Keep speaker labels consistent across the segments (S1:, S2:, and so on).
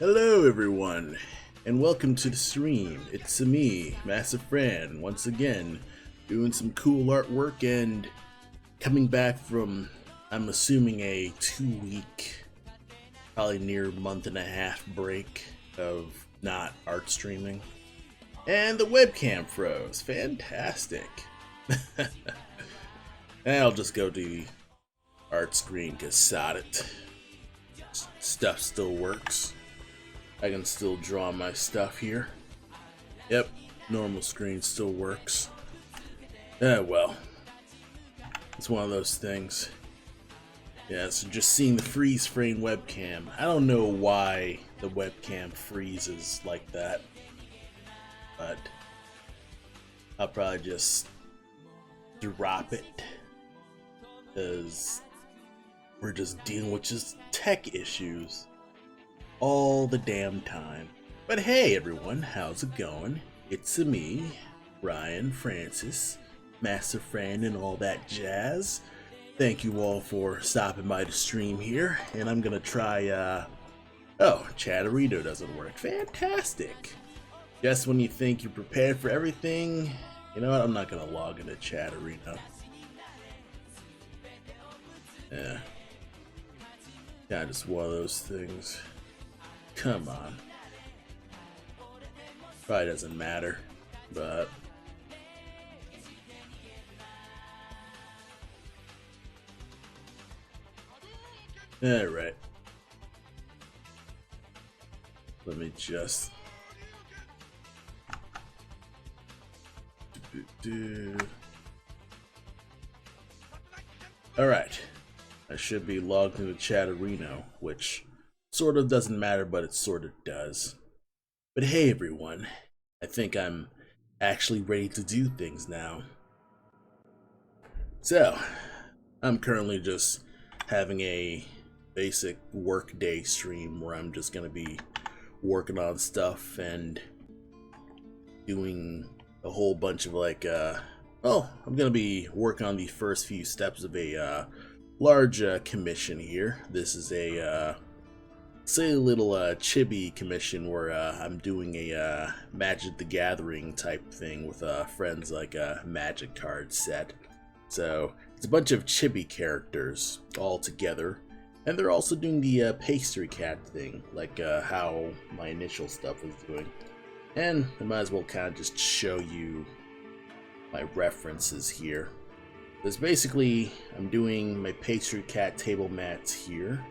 S1: Hello everyone, and welcome to the stream. It's me, Massive Fran, once again, doing some cool artwork and coming back from, I'm assuming, a 2-week, probably near month and a half break of not art streaming. And the webcam froze. Fantastic. And I'll just go to the art screen because sod it. Stuff still works. I can still draw my stuff here. Yep, normal screen still works. Well, it's one of those things. Yeah, so just seeing the freeze frame webcam. I don't know why the webcam freezes like that, but I'll probably just drop it because we're just dealing with just tech issues all the damn time. But hey everyone, how's it going? It's me, Ryan Francis, Master Friend and all that jazz. Thank you all for stopping by the stream here, and I'm gonna try, oh, Chatterito doesn't work. Fantastic. Just when you think you're prepared for everything, you know what, I'm not gonna log into Chatterito. Yeah. Yeah, just one of those things. Come on. Probably doesn't matter, but alright. Let me just Alright. I should be logged into Chatterino, which sort of doesn't matter, but it sort of does. But hey everyone, I think I'm actually ready to do things now. So, I'm currently just having a basic workday stream where I'm just gonna be working on stuff and doing a whole bunch of like, I'm gonna be working on the first few steps of a large commission here. This is a say a little chibi commission where I'm doing a Magic the Gathering type thing with friends, like a magic card set. So it's a bunch of chibi characters all together, and they're also doing the pastry cat thing, like how my initial stuff was doing. And I might as well kind of just show you my references here. Because basically, I'm doing my pastry cat table mats here,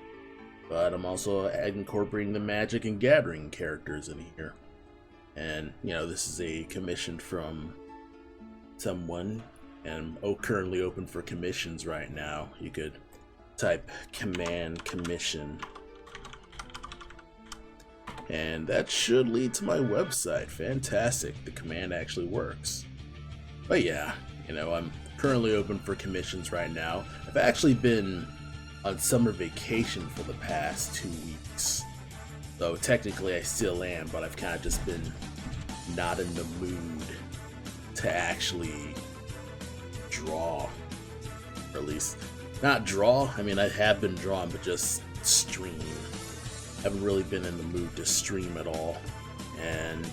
S1: but I'm also incorporating the Magic and Gathering characters in here. And, you know, this is a commission from someone, and I'm currently open for commissions right now. You could type command commission, and that should lead to my website. Fantastic, the command actually works. But yeah, you know, I'm currently open for commissions right now. I've actually been on summer vacation for the past 2 weeks. So technically I still am, but I've kind of just been not in the mood to actually draw. Or at least, not draw, I mean I have been drawing, but just stream. I haven't really been in the mood to stream at all. And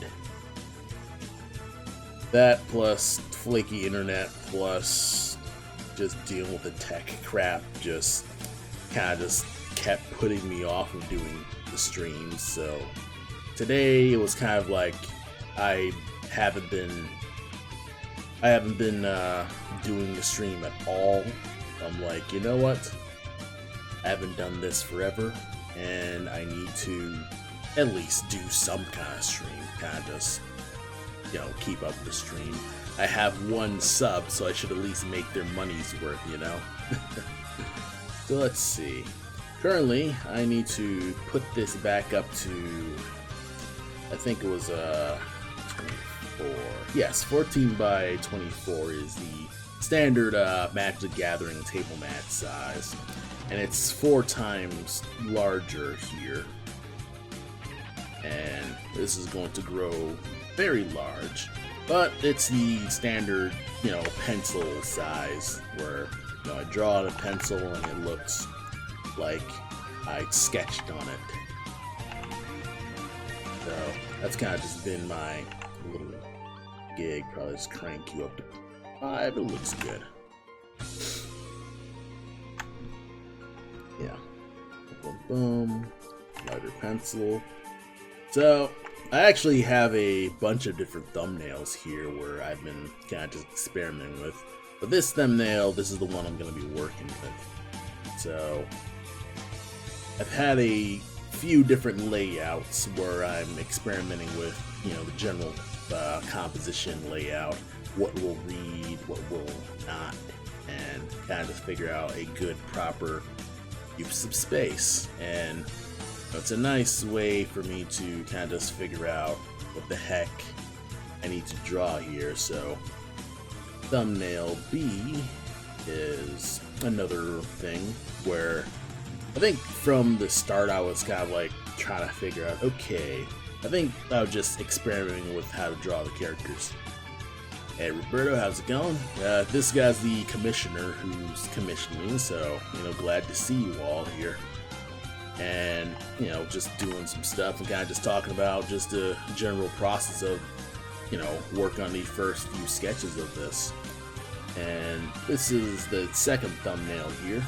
S1: that plus flaky internet plus just dealing with the tech crap just kind of just kept putting me off of doing the streams. So today it was kind of like I haven't been doing the stream at all. I'm like, you know what, I haven't done this forever and I need to at least do some kind of stream, kind of just, you know, keep up the stream. I have 1 sub, so I should at least make their money's worth, you know? So let's see. Currently, I need to put this back up to, I think it was 24. Yes, 14 by 24 is the standard Magic the Gathering table mat size. And it's 4 times larger here. And this is going to grow very large. But it's the standard, you know, pencil size where, you know, I draw on a pencil and it looks like I sketched on it. So that's kind of just been my little gig. Probably just crank you up to 5. It looks good. Yeah. Boom, boom. Lighter pencil. So I actually have a bunch of different thumbnails here where I've been kind of just experimenting with. But this thumbnail, this is the one I'm going to be working with. So I've had a few different layouts where I'm experimenting with, you know, the general composition layout, what will read, what will not, and kind of just figure out a good, proper use of space. And it's a nice way for me to kind of just figure out what the heck I need to draw here. So thumbnail B is another thing where I think from the start I was kind of like trying to figure out, okay, I think I was just experimenting with how to draw the characters. Hey Roberto, how's it going? This guy's the commissioner who's commissioned me, so, you know, glad to see you all here. And, you know, just doing some stuff and kind of just talking about just the general process of, you know, work on the first few sketches of this. And this is the second thumbnail here.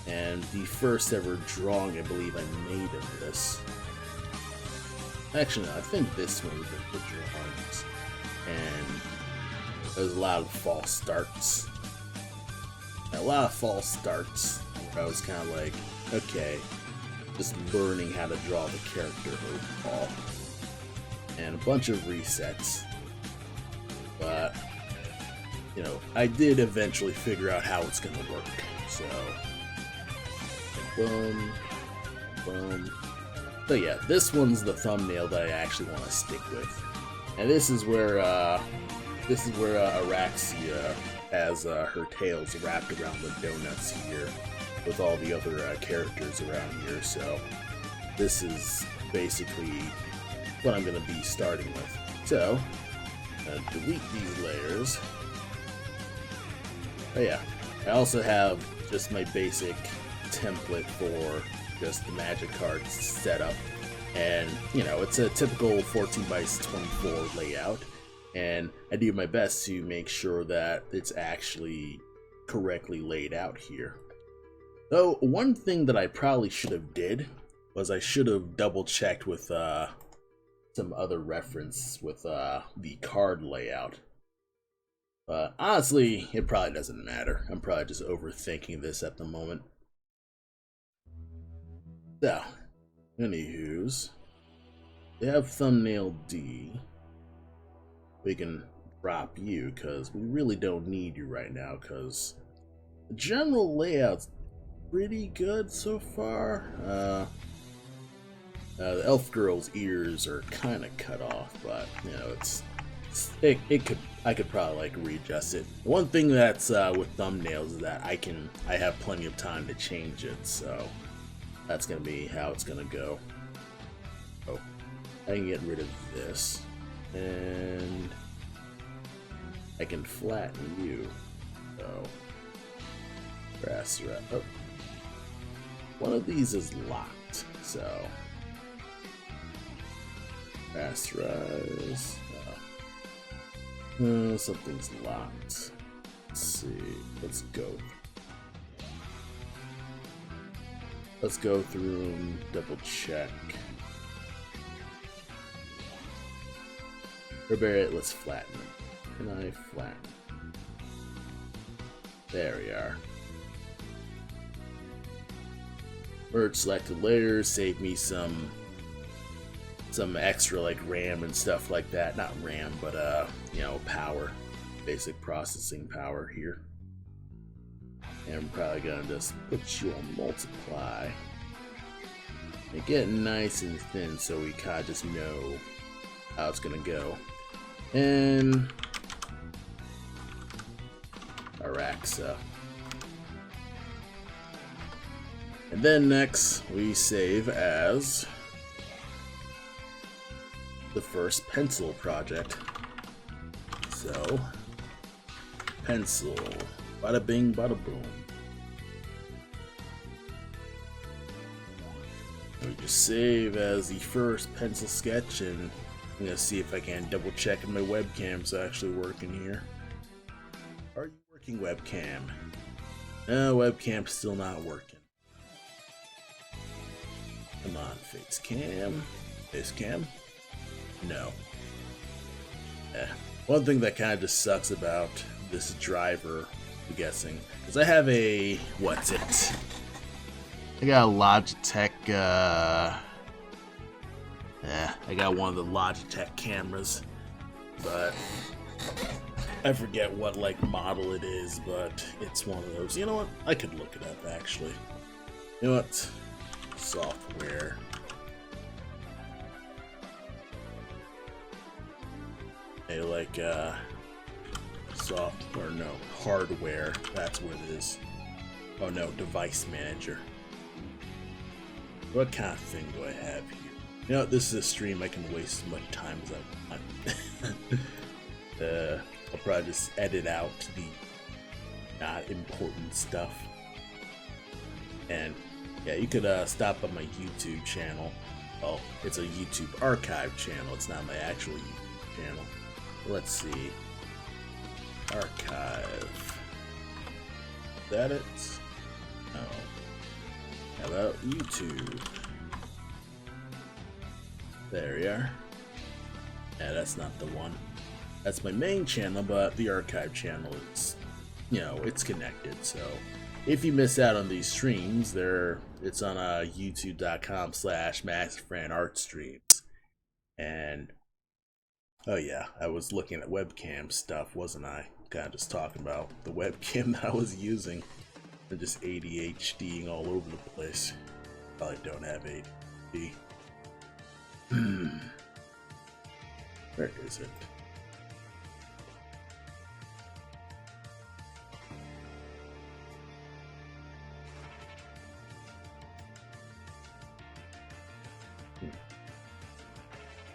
S1: And the first ever drawing I believe I made of this. Actually, no, I think this one was the drawings. And there's a lot of false starts. I was kind of like, okay, just learning how to draw the character overall. And a bunch of resets. But, you know, I did eventually figure out how it's going to work. So, boom, boom. So yeah, this one's the thumbnail that I actually want to stick with. And this is where Araxia has her tails wrapped around the donuts here, with all the other characters around here. So this is basically what I'm going to be starting with. So delete these layers. Oh yeah, I also have just my basic template for just the magic cards setup, and you know, it's a typical 14x24 layout, and I do my best to make sure that it's actually correctly laid out here. Though one thing that I probably should have did was I should have double checked with some other reference with the card layout. But honestly, it probably doesn't matter. I'm probably just overthinking this at the moment. So, anywho's, we have thumbnail D. We can drop you because we really don't need you right now because the general layout's pretty good so far. The elf girl's ears are kind of cut off, but you know, I could probably like readjust it. The one thing that's with thumbnails is that I have plenty of time to change it, so that's gonna be how it's gonna go. Oh, I can get rid of this, and I can flatten you. So, oh, one of these is locked, so rasterize. Something's locked. Let's see. Let's go through and double check. Let's flatten them. Can I flatten? There we are. Merge selected layers, save me some extra like RAM and stuff like that. Not RAM, but you know, power, basic processing power here. And I'm probably gonna just put you on multiply. Make it nice and thin so we kind of just know how it's gonna go. And Araxa. And then next we save as the first pencil project. So, pencil, bada bing, bada boom. We just save as the first pencil sketch, and I'm gonna see if I can double check if my webcam's actually working here. Are you working, webcam? No, webcam's still not working. Come on, facecam. Facecam? No. One thing that kind of just sucks about this driver, I'm guessing, is I have a, what's it? I got a Logitech, I got one of the Logitech cameras, but I forget what like model it is, but it's one of those. You know what? I could look it up actually. You know what? Software. Like software, no, hardware, that's what it is. Oh no, device manager. What kind of thing do I have here? You know, this is a stream I can waste as much time as I want. I'll probably just edit out the not important stuff. And yeah, you could stop by my YouTube channel. Well, it's a YouTube archive channel, it's not my actual YouTube channel. Let's see. Archive. Is that it? No. How about YouTube? There we are. Yeah, that's not the one. That's my main channel, but the archive channel is, you know, it's connected. So if you miss out on these streams, it's on youtube.com/MaxFranArtStreams. And oh yeah, I was looking at webcam stuff, wasn't I? Kind of just talking about the webcam that I was using. I'm just ADHDing all over the place. Probably don't have ADHD. Where is it?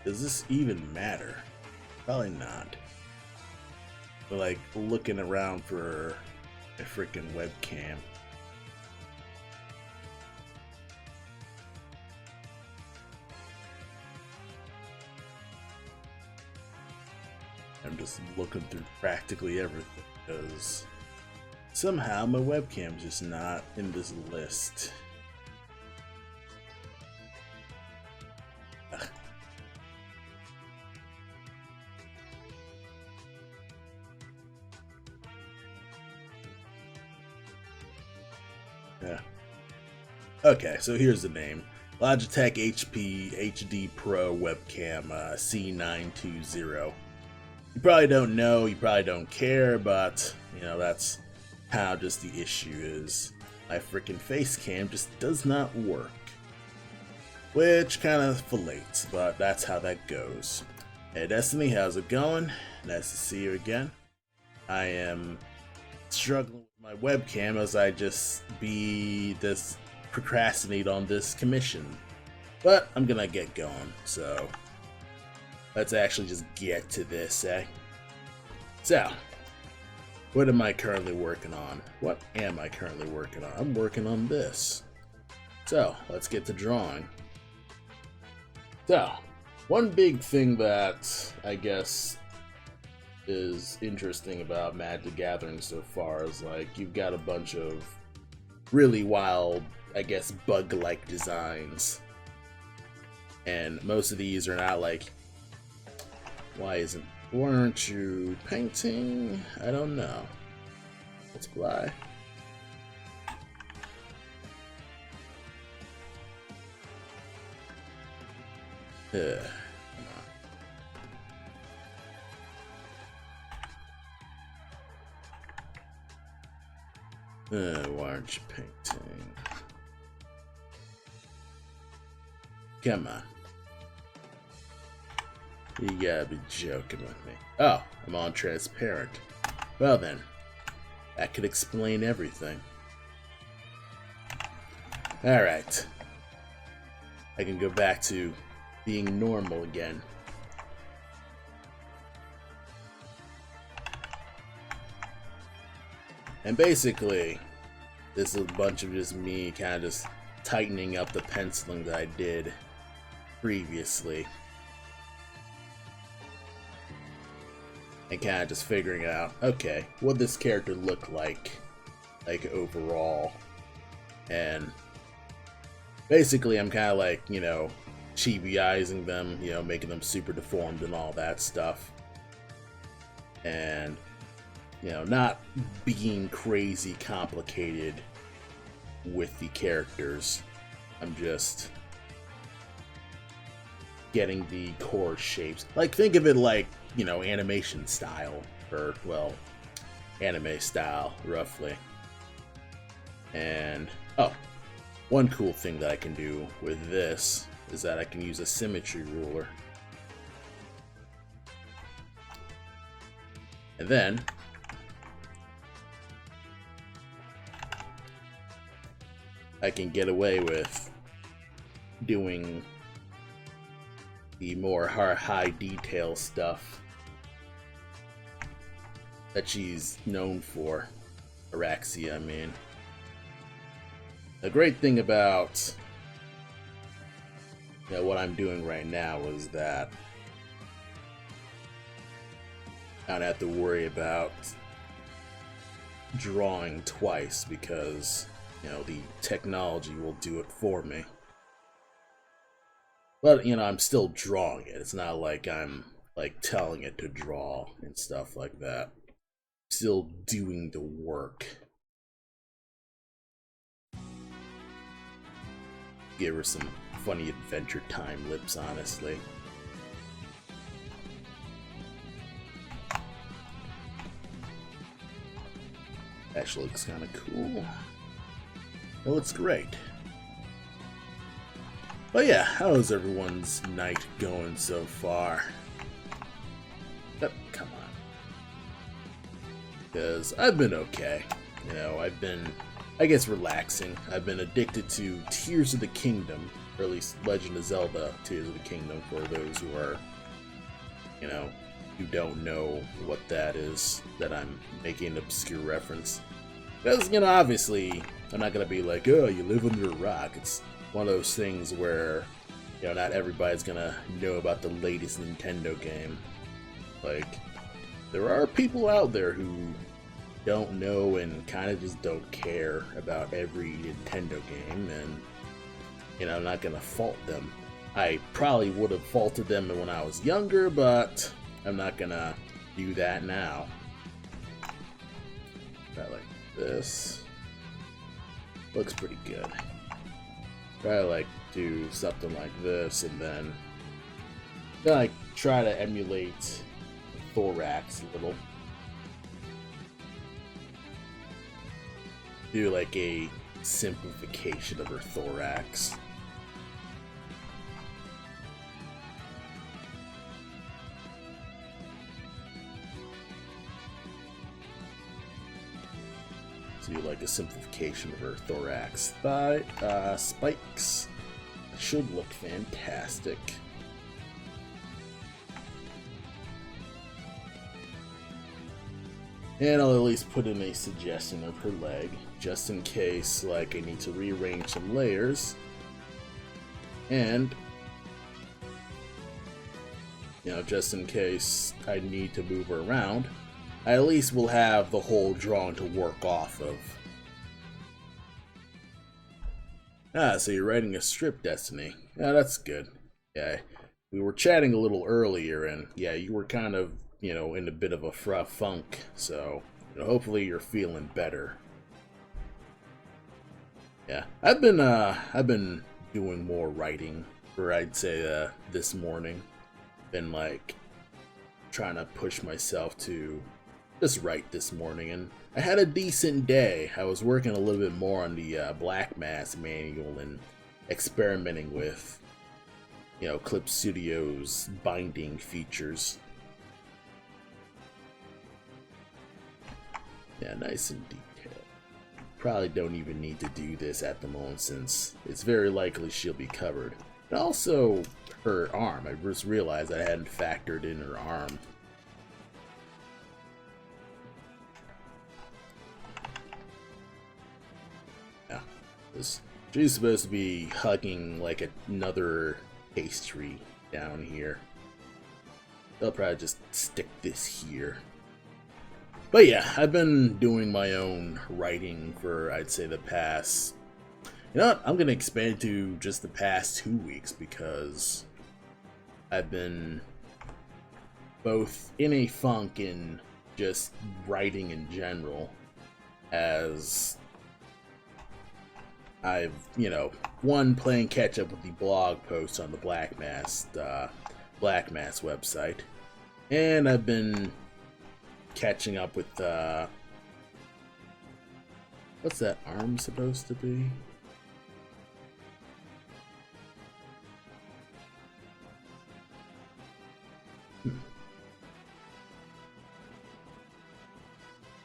S1: Does this even matter? Probably not. But like looking around for a freaking webcam. I'm just looking through practically everything because somehow my webcam's just not in this list. Yeah. Okay, so here's the name. Logitech HP HD Pro Webcam C920. You probably don't know, you probably don't care, but, you know, that's how just the issue is. My freaking face cam just does not work. Which kind of fillets, but that's how that goes. Hey Destiny, how's it going? Nice to see you again. I am struggling with my webcam as I just procrastinate on this commission. But I'm gonna get going, so let's actually just get to this, eh? So, what am I currently working on? What am I currently working on? I'm working on this. So, let's get to drawing. So, one big thing that I guess is interesting about Magic the Gathering so far is like you've got a bunch of really wild, I guess, bug-like designs. And most of these are not like, why aren't you painting? I don't know. Let's fly. Come on. Why aren't you painting? Come on. You gotta be joking with me. Oh, I'm on transparent. Well then, that could explain everything. Alright. I can go back to being normal again. And basically, this is a bunch of just me kind of just tightening up the penciling that I did previously. And kind of just figuring out, okay, what this character look like overall. And basically I'm kind of like, you know, chibi-izing them, you know, making them super deformed and all that stuff. And, you know, not being crazy complicated with the characters. I'm just getting the core shapes. Like, think of it like, you know, animation style, or, well, anime style, roughly. And, oh, one cool thing that I can do with this is that I can use a symmetry ruler. And then I can get away with doing the more high detail stuff that she's known for. Araxia, I mean. The great thing about, you know, what I'm doing right now is that I don't have to worry about drawing twice because, you know, the technology will do it for me. But, you know, I'm still drawing it. It's not like I'm, like, telling it to draw and stuff like that. I'm still doing the work. Give her some funny Adventure Time lips, honestly. Actually looks kind of cool. It looks great. But yeah, how's everyone's night going so far? Oh, come on. Because I've been okay. You know, I've been, I guess, relaxing. I've been addicted to Tears of the Kingdom, or at least Legend of Zelda Tears of the Kingdom, for those who are, you know, who don't know what that is, that I'm making an obscure reference. Because, you know, obviously, I'm not going to be like, oh, you live under a rock. It's one of those things where, you know, not everybody's going to know about the latest Nintendo game. Like, there are people out there who don't know and kind of just don't care about every Nintendo game, and, you know, I'm not going to fault them. I probably would have faulted them when I was younger, but I'm not going to do that now. Try like this. Looks pretty good. Try to like do something like this, and then like try to emulate the thorax a little. Do like a simplification of her thorax. Do like a simplification of her thorax spikes. Should look fantastic. And I'll at least put in a suggestion of her leg, just in case like I need to rearrange some layers. And, you know, just in case I need to move her around, I at least will have the whole drawing to work off of. Ah, so you're writing a strip, Destiny. Yeah, that's good. Yeah, we were chatting a little earlier, and yeah, you were kind of, you know, in a bit of a funk, so, you know, hopefully you're feeling better. Yeah, I've been doing more writing, or I'd say this morning. Been like trying to push myself to just write this morning, and I had a decent day. I was working a little bit more on the Black Mass manual and experimenting with, you know, Clip Studio's binding features. Yeah, nice and detailed. Probably don't even need to do this at the moment since it's very likely she'll be covered. And also, her arm. I just realized I hadn't factored in her arm. Yeah, this She's supposed to be hugging like another pastry down here. They'll probably just stick this here. But yeah, I've been doing my own writing for, I'd say, the past... You know what? I'm going to expand to just the past 2 weeks because I've been both in a funk and just writing in general, as I've, one, playing catch up with the blog posts on the Black Mass website, and I've been catching up with what's that arm supposed to be?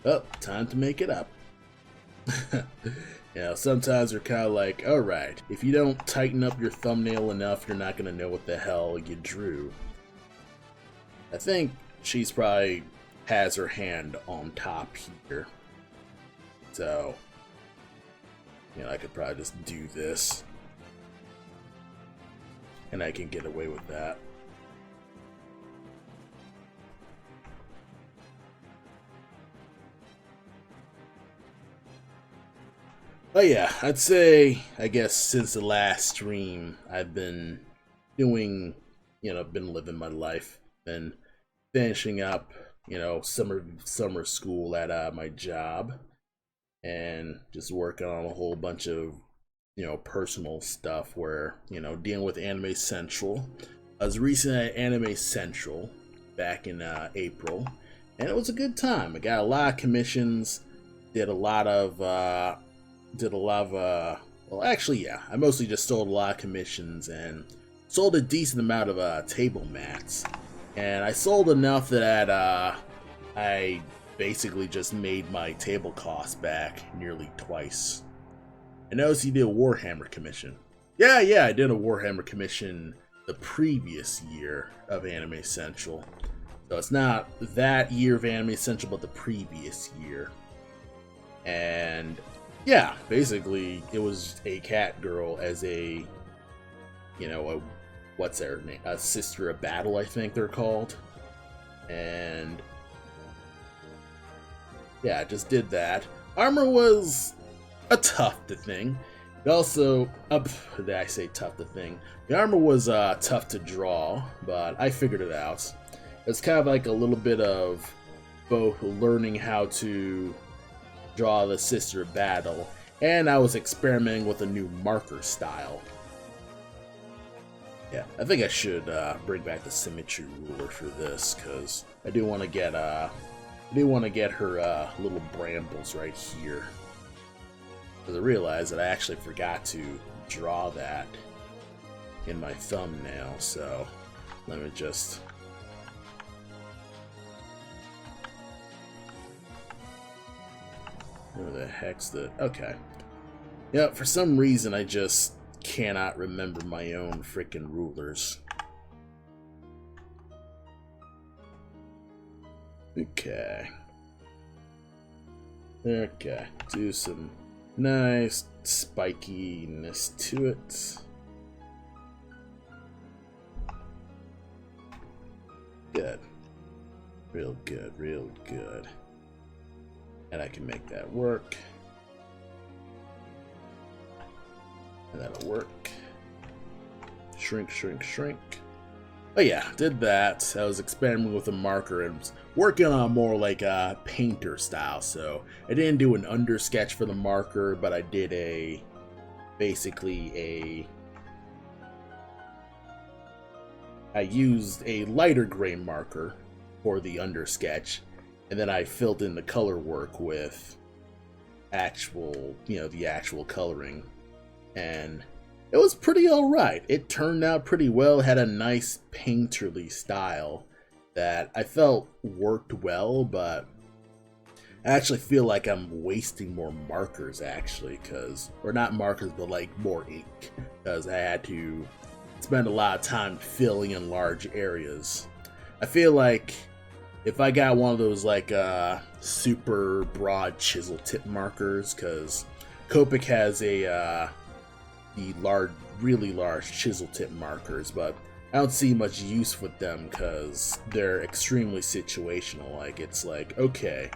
S1: Oh, time to make it up. Sometimes we're kind of like, alright, if you don't tighten up your thumbnail enough, you're not going to know what the hell you drew. I think she's probably has her hand on top here. So, I could probably just do this. And I can get away with that. But yeah, I'd say, I guess, since the last stream, I've been doing, been living my life, been finishing up, summer school at my job, and just working on a whole bunch of, personal stuff where, dealing with Anime Central. I was recently at Anime Central back in April, and it was a good time. I got a lot of commissions, did a lot of, well, actually, yeah, I mostly just sold a lot of commissions and sold a decent amount of table mats. And I sold enough that I basically just made my table cost back nearly twice. I noticed you did a Warhammer commission. Yeah, I did a Warhammer commission the previous year of Anime Central. So it's not that year of Anime Central, but the previous year. And yeah, basically, it was a cat girl as a, what's their name? A Sister of Battle, I think they're called. And yeah, I just did that. Armor was a tough to thing. It also, did I say tough to thing? The armor was tough to draw, but I figured it out. It's kind of like a little bit of both learning how to draw the Sister of Battle, and I was experimenting with a new marker style. Yeah, I think I should bring back the symmetry ruler for this, because I do want to get her little brambles right here. Because I realized that I actually forgot to draw that in my thumbnail, so let me just... Where the heck's the... Okay. Yeah, for some reason I just cannot remember my own freaking rulers. Okay. Okay. Do some nice spikiness to it. Good. Real good, real good. And I can make that work. And that'll work. Shrink, shrink, shrink. But yeah, did that. I was experimenting with a marker and was working on more like a painter style. So I didn't do an under sketch for the marker, but I did I used a lighter gray marker for the under sketch. And then I filled in the color work with actual, the actual coloring. And it was pretty alright. It turned out pretty well. It had a nice painterly style that I felt worked well, but I actually feel like I'm wasting more markers, actually, or not markers, but like more ink, because I had to spend a lot of time filling in large areas. I feel like if I got one of those like super broad chisel tip markers, because Copic has a the really large chisel tip markers, but I don't see much use with them because they're extremely situational. Like, it's like, okay,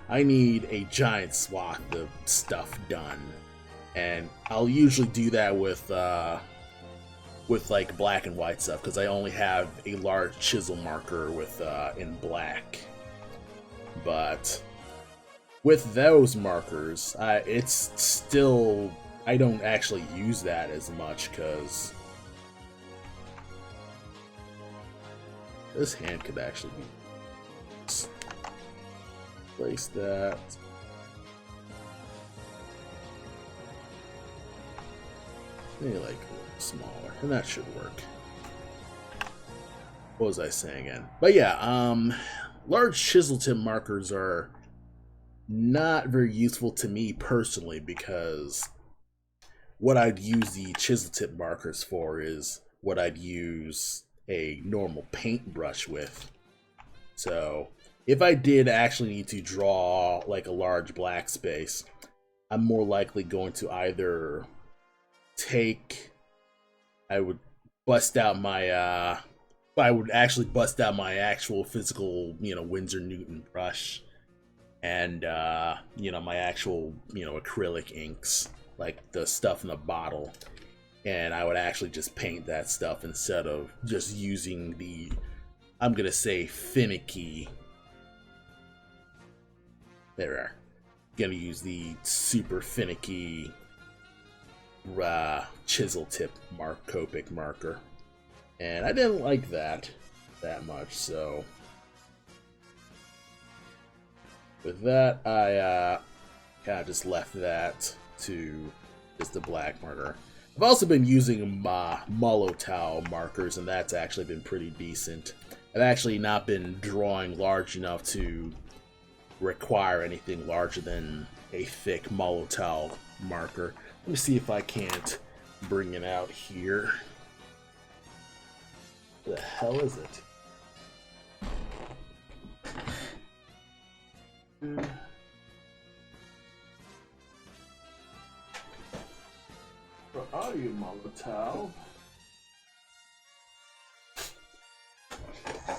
S1: I need a giant swath of stuff done, and I'll usually do that with like black and white stuff because I only have a large chisel marker with in black. But with those markers, it's still, I don't actually use that as much because this hand could actually be. Place that. Maybe like a little smaller, and that should work. What was I saying again? But yeah, large chisel tip markers are not very useful to me personally because what I'd use the chisel tip markers for is what I'd use a normal paintbrush with. So if I did actually need to draw like a large black space, I'm more likely going to either I would bust out my I would actually bust out my actual physical, Winsor Newton brush and my actual, acrylic inks, like the stuff in the bottle, and I would actually just paint that stuff instead of just using the, I'm gonna say, finicky. There we are. Gonna use the super finicky chisel tip Copic marker, and I didn't like that much, so with that I kind of just left that to just the black marker. I've also been using Molotov markers, and that's actually been pretty decent. I've actually not been drawing large enough to require anything larger than a thick Molotov marker. Let me see if I can't bring it out here. What the hell is it? Where are you, Molotov?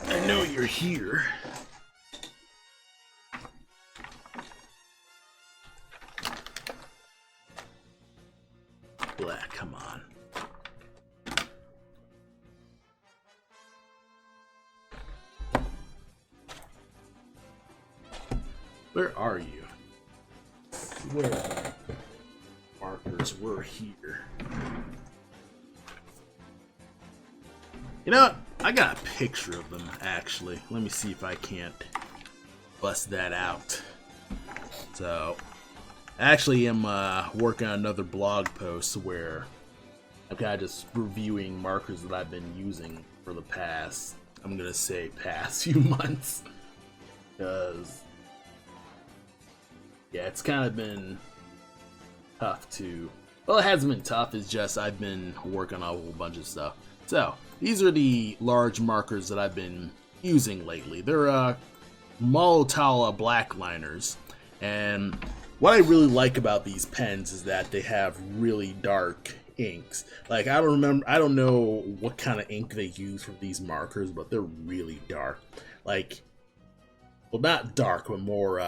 S1: I know you're here. Black, come on. Where are you? Where markers were here. You know what? I got a picture of them, actually. Let me see if I can't bust that out. So, I actually am working on another blog post where I'm kind of just reviewing markers that I've been using for the past, I'm going to say past few months. Because, yeah, it's kind of been tough to, well, it hasn't been tough, it's just I've been working on a whole bunch of stuff. So, these are the large markers that I've been using lately. They're Molotov black liners, and what I really like about these pens is that they have really dark inks. Like, I don't know what kind of ink they use for these markers, but they're really dark. Like, well, not dark, but more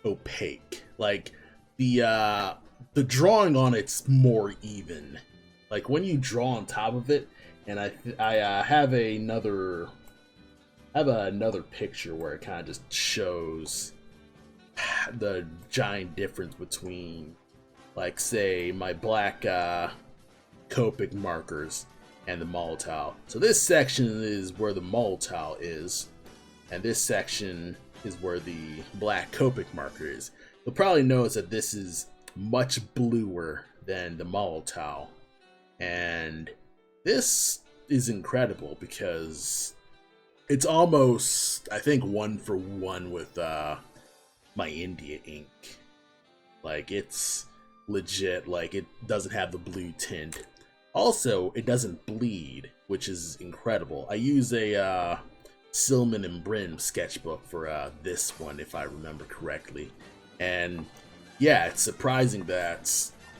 S1: opaque. Like, the drawing on it's more even. Like, when you draw on top of it, and I have another picture where it kind of just shows the giant difference between, like, say, my black Copic markers and the Molotov. So this section is where the Molotov is, and this section is where the black Copic marker is. You'll probably notice that this is much bluer than the Molotov, and this is incredible because it's almost, I think, 1-for-1 with my India ink. Like, it's legit. Like, it doesn't have the blue tint. Also, it doesn't bleed, which is incredible. I use a Silman and Brim sketchbook for this one, if I remember correctly. And yeah, it's surprising that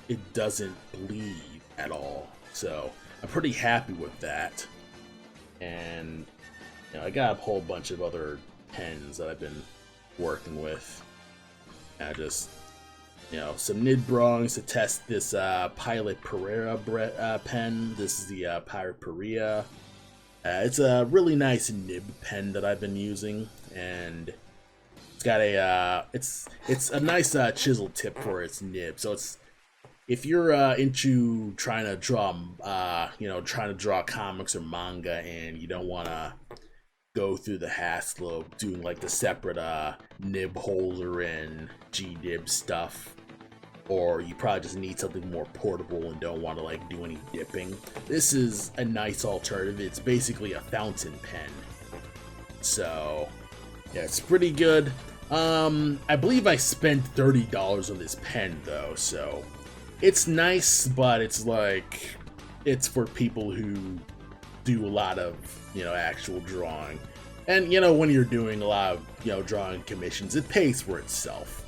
S1: it doesn't bleed. at all. So I'm pretty happy with that. And I got a whole bunch of other pens that I've been working with. I just, some nib drawings to test this Pilot Pereira pen. This is the Pirate Perea. It's a really nice nib pen that I've been using, and it's got a it's a nice chisel tip for its nib. So it's, if you're into trying to draw comics or manga, and you don't want to go through the hassle of doing like the separate nib holder and G-nib stuff, or you probably just need something more portable and don't want to like do any dipping, this is a nice alternative. It's basically a fountain pen, so yeah, it's pretty good. I believe I spent $30 on this pen though, so it's nice, but it's like, it's for people who do a lot of actual drawing, and when you're doing a lot of drawing commissions, it pays for itself.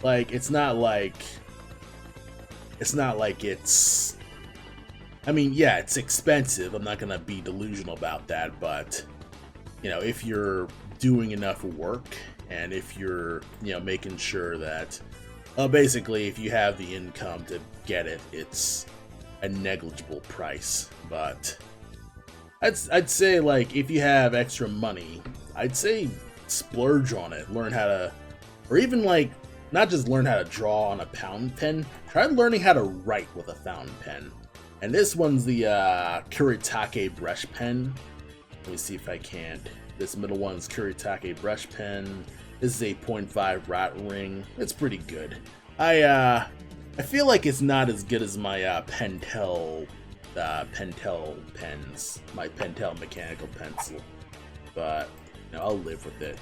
S1: Like, it's not like it's, I mean, yeah, it's expensive, I'm not gonna be delusional about that, but if you're doing enough work, and if you're making sure that basically if you have the income to get it, it's a negligible price. But I'd say, like, if you have extra money, I'd say splurge on it. Learn how to, or even like, not just learn how to draw on a fountain pen, try learning how to write with a fountain pen. And this one's the Kuretake brush pen. Let me see if I can. This middle one's Kuretake brush pen. This is a 0.5 rot ring. It's pretty good. I feel like it's not as good as my Pentel pens, my Pentel mechanical pencil, but I'll live with it.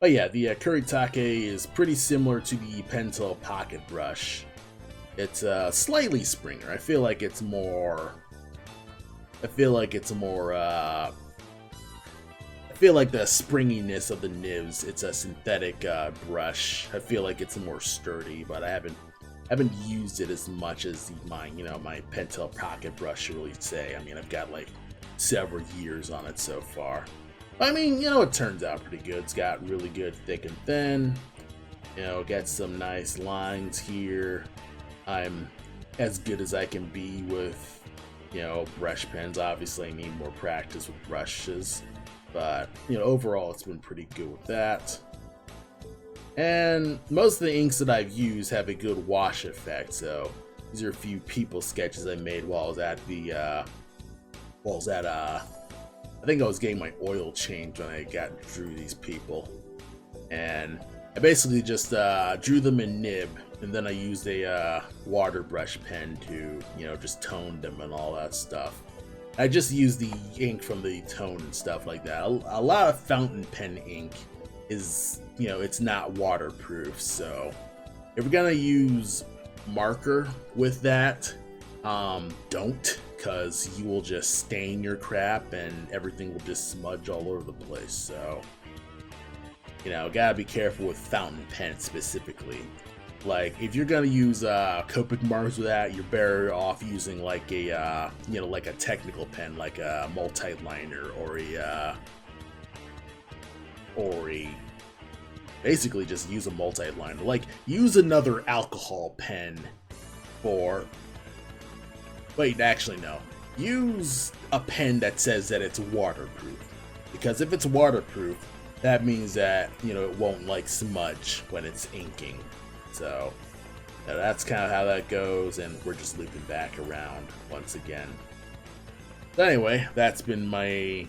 S1: But yeah, the Kuretake is pretty similar to the Pentel pocket brush. It's slightly springier. I feel like it's more. I feel like the springiness of the nibs. It's a synthetic brush. I feel like it's more sturdy, but I haven't used it as much as my my Pentel pocket brush should really say. I mean, I've got like several years on it so far. I mean, it turns out pretty good. It's got really good thick and thin. Got some nice lines here. I'm as good as I can be with, brush pens. Obviously, I need more practice with brushes, but overall, it's been pretty good with that. And most of the inks that I've used have a good wash effect. So these are a few people sketches I made while I was at I think I was getting my oil change when I drew these people, and I basically just drew them in nib, and then I used a water brush pen to just tone them and all that stuff. I just used the ink from the tone and stuff like that. A lot of fountain pen ink is it's not waterproof, so if you're gonna use marker with that, don't, because you will just stain your crap and everything will just smudge all over the place. So gotta be careful with fountain pen specifically. Like, if you're gonna use Copic markers with that, you're better off using like a like a technical pen, like a multi-liner, or a basically just use a multi-liner. Like, use another alcohol pen for. Wait, actually no. Use a pen that says that it's waterproof, because if it's waterproof, that means that it won't like smudge when it's inking. So that's kind of how that goes, and we're just looping back around once again. But anyway, that's been my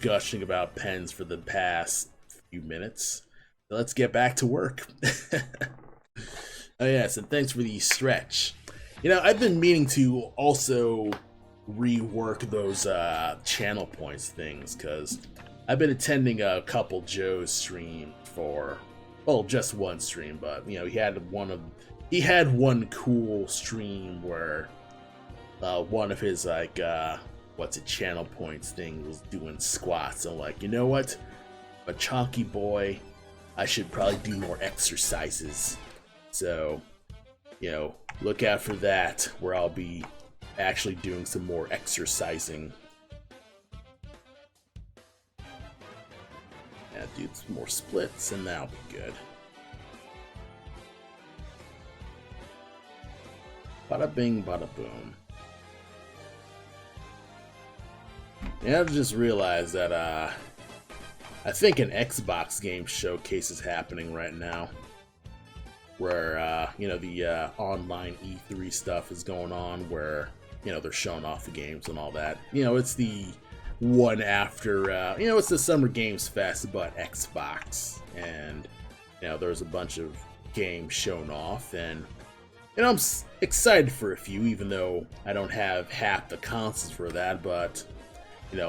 S1: gushing about pens for the past few minutes. So let's get back to work. Oh yes, and thanks for the stretch. I've been meaning to also rework those channel points things, because I've been attending a couple Joe's streams for, well, just one stream, but he had one cool stream where one of his channel points thing was doing squats. I'm like, you know what, a chonky boy, I should probably do more exercises. So look out for that, where I'll be actually doing some more exercising. Yeah, do some more splits, and that'll be good. Bada bing, bada boom. Yeah, I just realized that I think an Xbox game showcase is happening right now, where the online E3 stuff is going on, where they're showing off the games and all that. It's the one after it's the Summer Games Fest, but Xbox, and there's a bunch of games shown off, and I'm excited for a few, even though I don't have half the consoles for that. But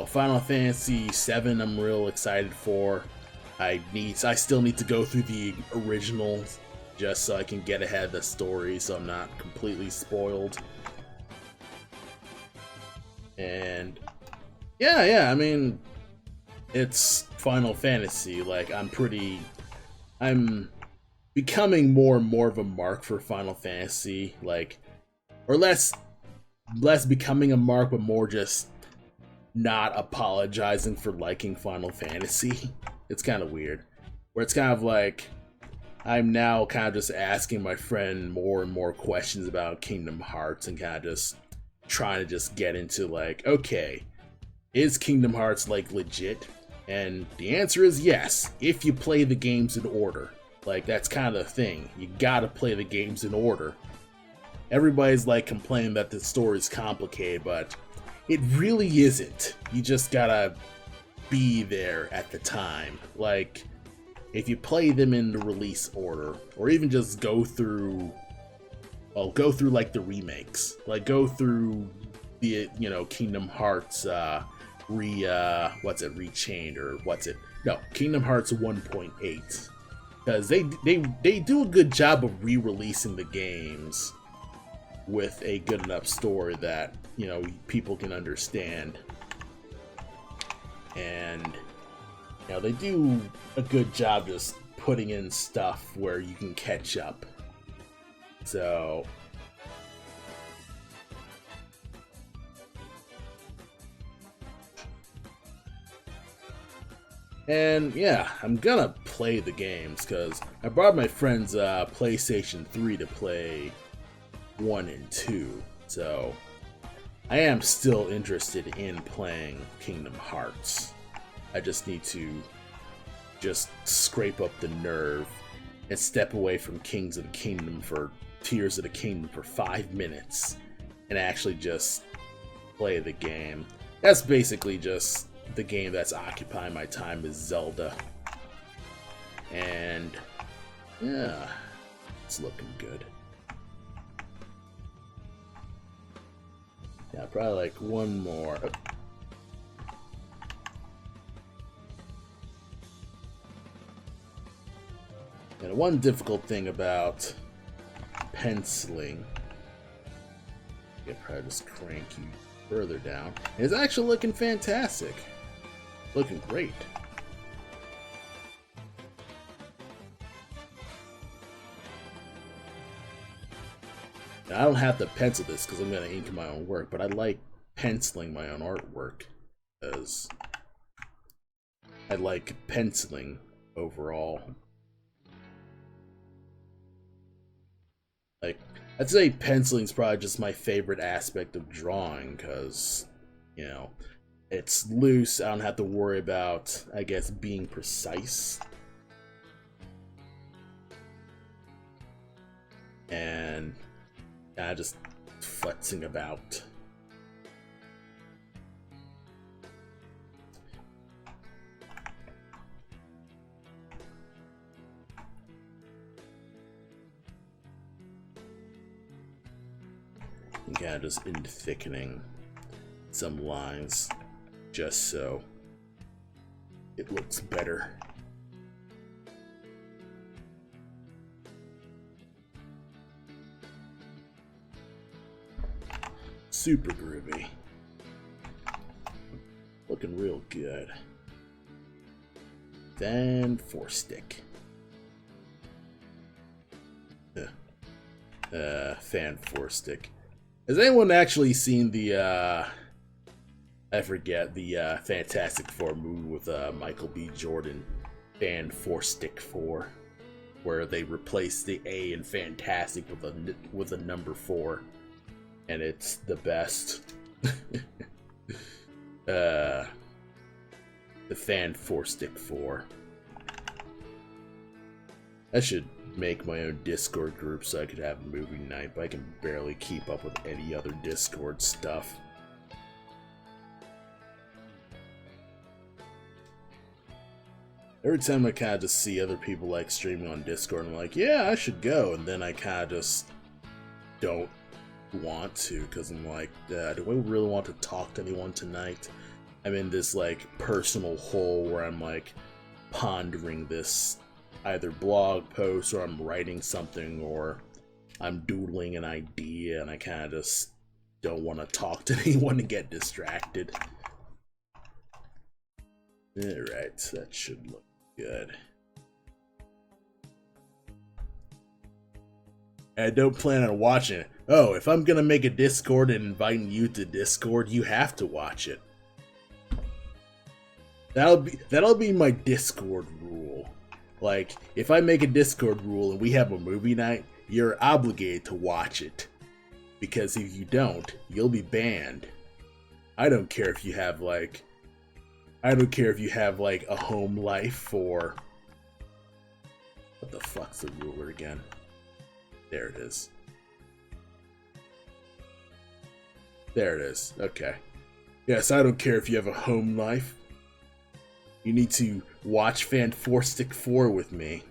S1: Final Fantasy VII, I'm real excited for. I still need to go through the originals just so I can get ahead of the story, so I'm not completely spoiled. And yeah, I mean, it's Final Fantasy. Like, I'm becoming more and more of a mark for Final Fantasy, like, or less becoming a mark, but more just not apologizing for liking Final Fantasy. It's kind of weird, where it's kind of like I'm now kind of just asking my friend more and more questions about Kingdom Hearts, and kind of just trying to just get into, like, okay, is Kingdom Hearts like legit? And the answer is yes, if you play the games in order. Like, that's kind of the thing. You gotta play the games in order. Everybody's like complaining that the story's complicated, but it really isn't. You just gotta be there at the time. Like, if you play them in the release order, or even just go through like the remakes. Like, go through the Kingdom Hearts Rechained, or Kingdom Hearts 1.8. Because they do a good job of re-releasing the games with a good enough story that people can understand, and they do a good job just putting in stuff where you can catch up. So and yeah, I'm gonna play the games because I brought my friend's PlayStation 3 to play 1 and 2, so I am still interested in playing Kingdom Hearts. I just need to just scrape up the nerve and step away from Tears of the Kingdom for 5 minutes and actually just play the game. That's basically just the game that's occupying my time, is Zelda. And yeah, it's looking good. Yeah, probably like one more. And one difficult thing about penciling, I can probably just crank you further down. It's actually looking fantastic. Looking great. Now, I don't have to pencil this because I'm going to ink my own work, but I like penciling my own artwork because I like penciling overall. Like, I'd say penciling is probably just my favorite aspect of drawing because, it's loose. I don't have to worry about, I guess, being precise. And just futzing about. And kind of just in thickening some lines just so it looks better. Super groovy. Looking real good. Then 4-stick. fan four stick. Has anyone actually seen the I forget, the Fantastic Four movie with Michael B. Jordan, Fan Four Stick 4, where they replace the A in Fantastic with a number 4, and it's the best. The Fan Four Stick 4. I should make my own Discord group so I could have a movie night, but I can barely keep up with any other Discord stuff. Every time I kind of just see other people like streaming on Discord, I'm like, yeah, I should go, and then I kind of just don't want to, because I'm like, do I really want to talk to anyone tonight? I'm in this like personal hole where I'm like pondering this either blog post, or I'm writing something, or I'm doodling an idea, and I kind of just don't want to talk to anyone and get distracted. Alright, that should look good. I don't plan on watching it. Oh, if I'm gonna make a Discord and inviting you to Discord, you have to watch it. That'll be my Discord rule. Like, if I make a Discord rule and we have a movie night, you're obligated to watch it. Because if you don't, you'll be banned. I don't care if you have like a home life, or what the fuck's the ruler again? There it is. There it is. Okay. Yes, I don't care if you have a home life. You need to watch Fan Four Stick 4 with me.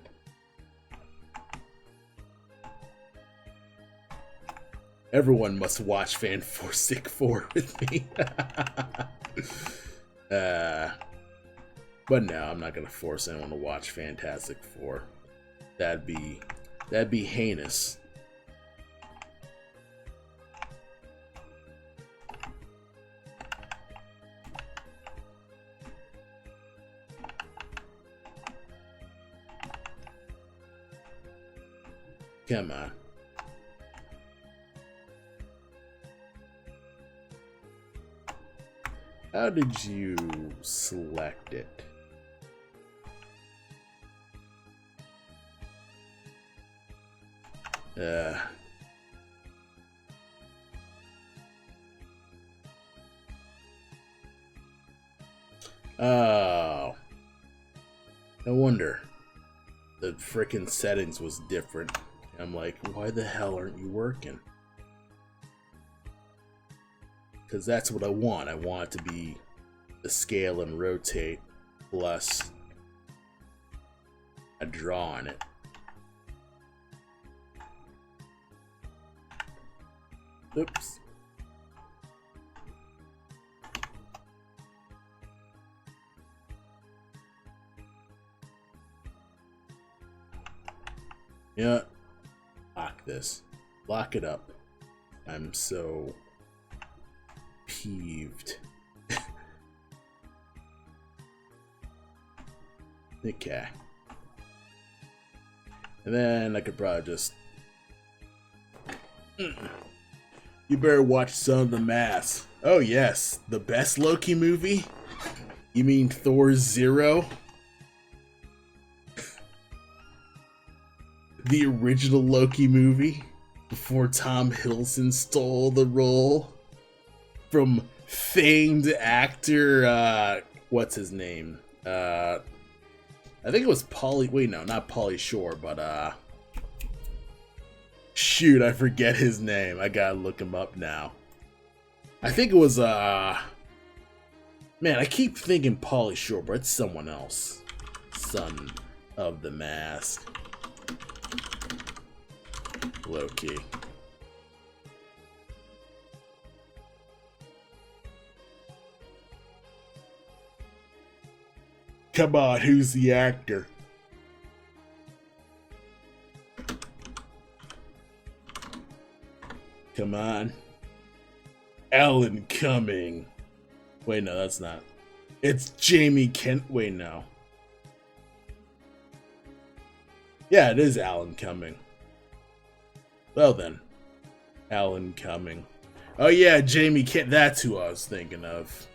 S1: Everyone must watch Fan Four Stick 4 with me. But no, I'm not gonna force anyone to watch Fantastic Four. That'd be heinous. Come on. How did you select it? Oh. No wonder. The frickin' settings was different. I'm like, why the hell aren't you working? Because that's what I want. I want it to be the scale and rotate plus a draw on it. Oops. Yeah. Lock this. Lock it up. I'm so peeved. Okay. And then I could probably just... You better watch Son of the Mask. Oh yes, the best Loki movie? You mean Thor 0? The original Loki movie? Before Tom Hiddleston stole the role from famed actor, what's his name? I think it was not Pauly Shore, but shoot, I forget his name. I gotta look him up now. I think it was, man, I keep thinking Pauly Shore, but it's someone else. Son of the Mask. Loki. Come on, who's the actor? Come on. Alan Cumming. Wait, no, that's not. It's Jamie Kent. Wait, no. Yeah, it is Alan Cumming. Well then, Alan Cumming. Oh yeah, Jamie that's who I was thinking of.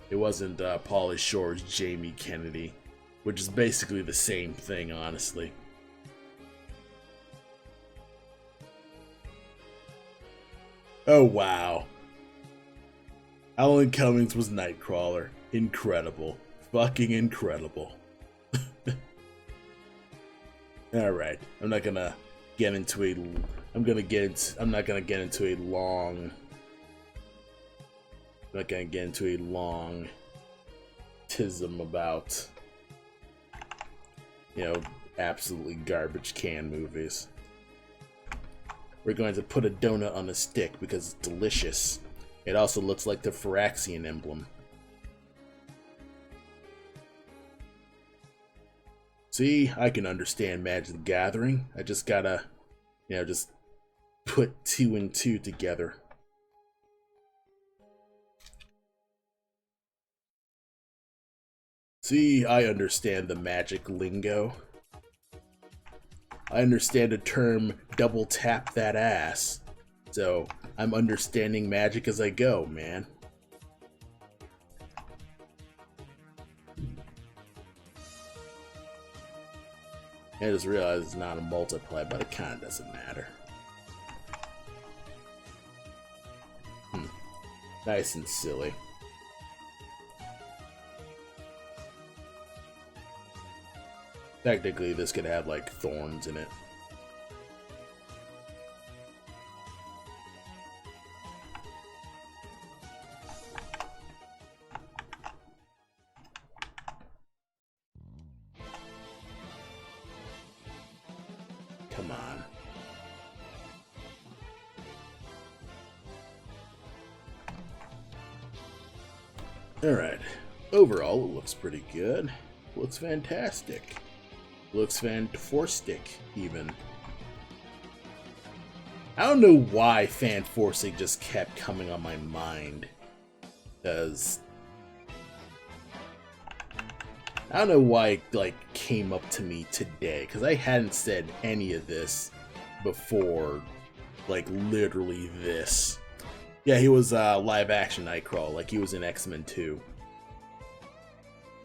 S1: It wasn't Pauly Shore's Jamie Kennedy, which is basically the same thing, honestly. Oh wow. Alan Cummings was Nightcrawler. Incredible. Fucking incredible. Alright. I'm not gonna get into a I'm not gonna get into a long tism about, you know, absolutely garbage can movies. We're going to put a donut on a stick because it's delicious. It also looks like the Phyrexian emblem. See, I can understand Magic the Gathering. I just gotta, you know, just put 2 and 2 together. See, I understand the magic lingo. I understand the term double tap that ass. So, I'm understanding magic as I go, man. I just realized it's not a multiply, but it kinda doesn't matter. Nice and silly. Technically, this could have, like, thorns in it. Come on. Alright. Overall, it looks pretty good. Looks fantastic. Looks fantastic, even. I don't know why Fanforcing just kept coming on my mind. Because I don't know why it, like, came up to me today. Because I hadn't said any of this before. Like, literally this. Yeah, he was live action Nightcrawler. Like, he was in X-Men 2.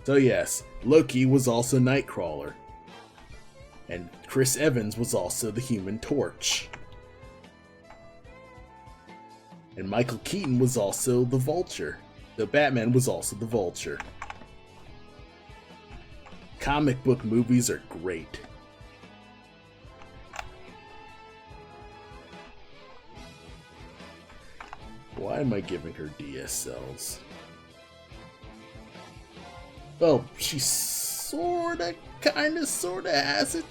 S1: So yes, Loki was also Nightcrawler. And Chris Evans was also the Human Torch. And Michael Keaton was also the Vulture. The Batman was also the Vulture. Comic book movies are great. Why am I giving her DSLs? Well, she sorta, sorta has it.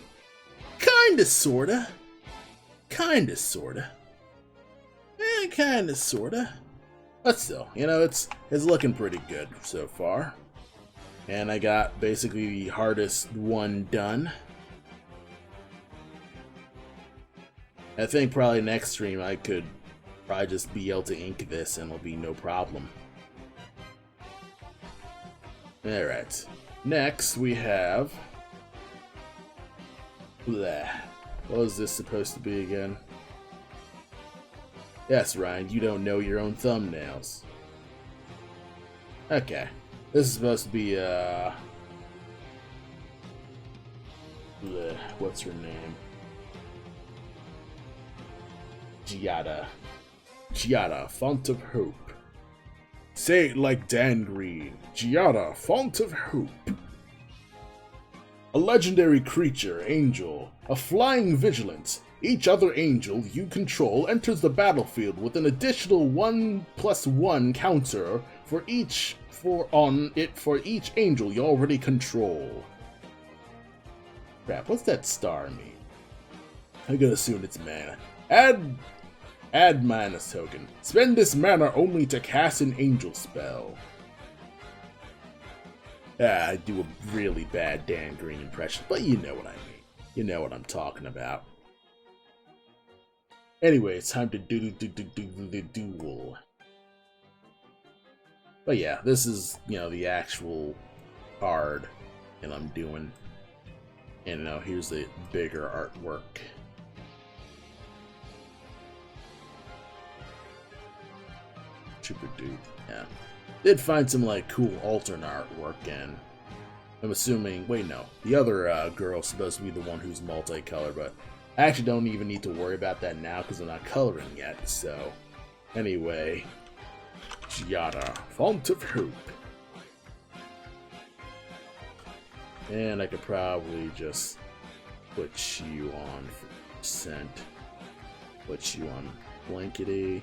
S1: Kinda, sorta. Kinda, sorta. But still, you know, it's looking pretty good so far. And I got basically the hardest one done. I think probably next stream I could probably just be able to ink this and it'll be no problem. Alright. Next we have... Bleh. What was this supposed to be again? Yes, Ryan, you don't know your own thumbnails. Okay. This is supposed to be, bleh, what's her name? Giada, Font of Hope. Say it like Dan Green. Giada, Font of Hope. A legendary creature, angel, a flying vigilance. Each other angel you control enters the battlefield with an additional 1+1 counter for each angel you already control. Crap, what's that star mean? I'm gonna assume it's mana. Add mana token. Spend this mana only to cast an angel spell. I do a really bad Dan Green impression, but you know what I mean. You know what I'm talking about. Anyway, it's time to do the duel. But yeah, this is, you know, the actual card that I'm doing. And now here's the bigger artwork. Chupadoop. Yeah. Did find some like cool alternate artwork, and I'm assuming. Wait, no. The other girl's supposed to be the one who's multicolored, but I actually don't even need to worry about that now because I'm not coloring yet. So, anyway, Giada, Font of Hope. And I could probably just put you on percent. Put you on blankety.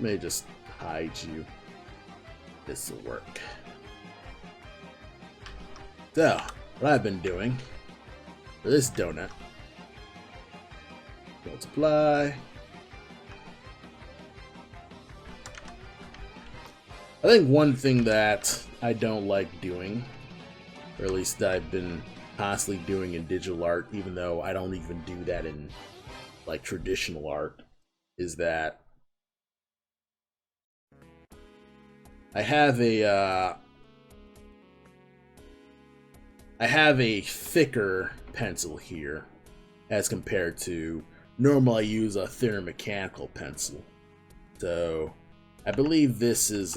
S1: May just hide you. This will work. So, what I've been doing for this donut, multiply. I think one thing that I don't like doing, or at least that I've been constantly doing in digital art, even though I don't even do that in like traditional art, is that I have a thicker pencil here as compared to normally I use a thinner mechanical pencil. So I believe this is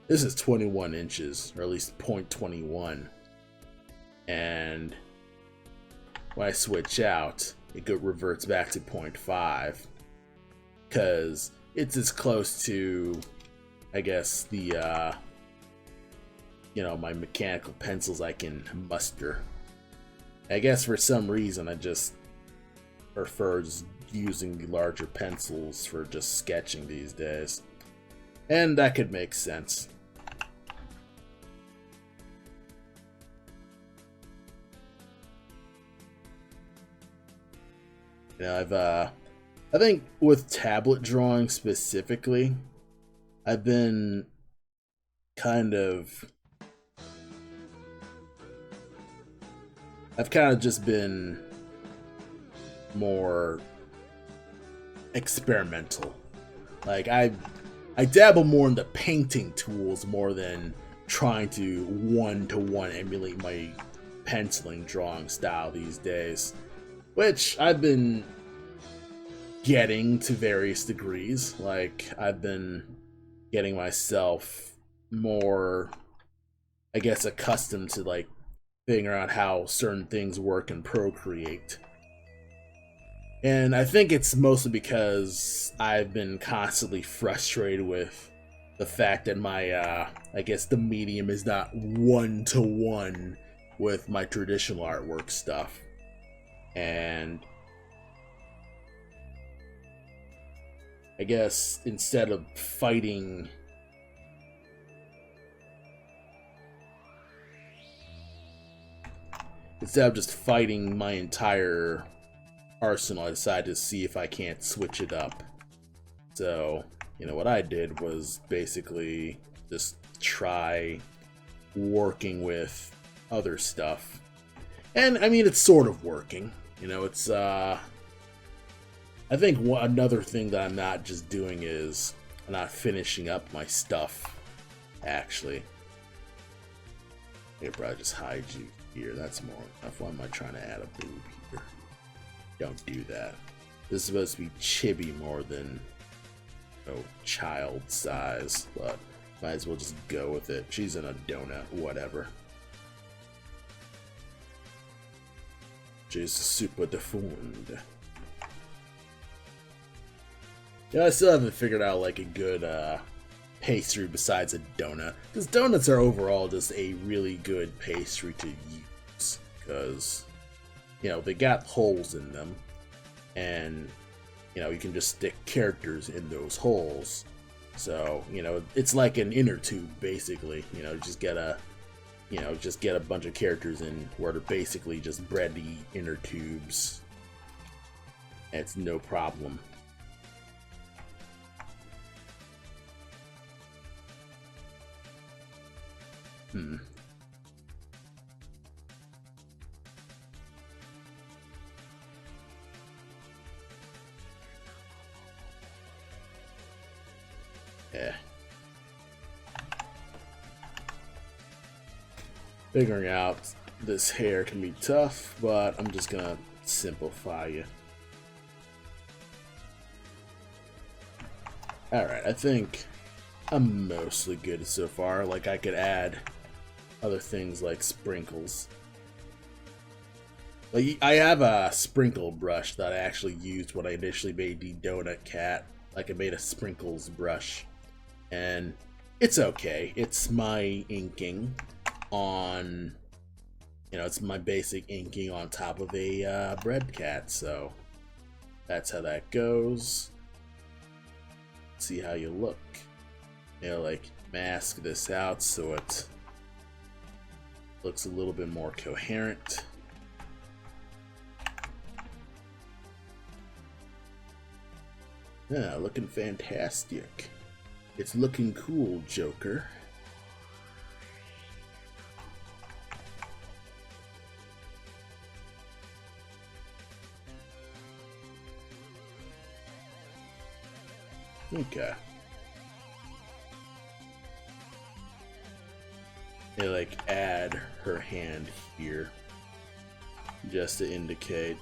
S1: 21 inches, or at least 0.21. And when I switch out, it reverts back to 0.5 because it's as close to, I guess, the my mechanical pencils I can muster. I guess for some reason I just prefer using the larger pencils for just sketching these days, and that could make sense. I think with tablet drawing specifically, I've been just been more experimental. Like I dabble more in the painting tools more than trying to one-to-one emulate my penciling drawing style these days, which I've been getting to various degrees. Like I've been getting myself more, I guess, accustomed to like figuring out how certain things work in Procreate. And I think it's mostly because I've been constantly frustrated with the fact that my, I guess the medium is not one-to-one with my traditional artwork stuff. And I guess instead of just fighting my entire arsenal, I decided to see if I can't switch it up. So, what I did was basically just try working with other stuff. And, I mean, it's sort of working. It's, I think another thing that I'm not just doing is I'm not finishing up my stuff, actually. I could probably just hide you here. That's more enough. Why am I trying to add a boob here? Don't do that. This is supposed to be chibi more than child size, but might as well just go with it. She's in a donut, whatever. She's super deformed. Yeah, I still haven't figured out like a good pastry besides a donut, because donuts are overall just a really good pastry to use, because they got holes in them, and you can just stick characters in those holes. So it's like an inner tube basically. Just get a bunch of characters in where they're basically just bready inner tubes. It's no problem. Yeah. Figuring out this hair can be tough, but I'm just gonna simplify you. Alright, I think I'm mostly good so far. Like, I could add other things like sprinkles. Like, I have a sprinkle brush that I actually used when I initially made the donut cat. Like, I made a sprinkles brush. And it's okay. It's my inking on... You know, it's my basic inking on top of a bread cat, so... That's how that goes. See how you look. You know, like, mask this out so it looks a little bit more coherent. Yeah, looking fantastic. It's looking cool, Joker. Okay. They like add her hand here just to indicate.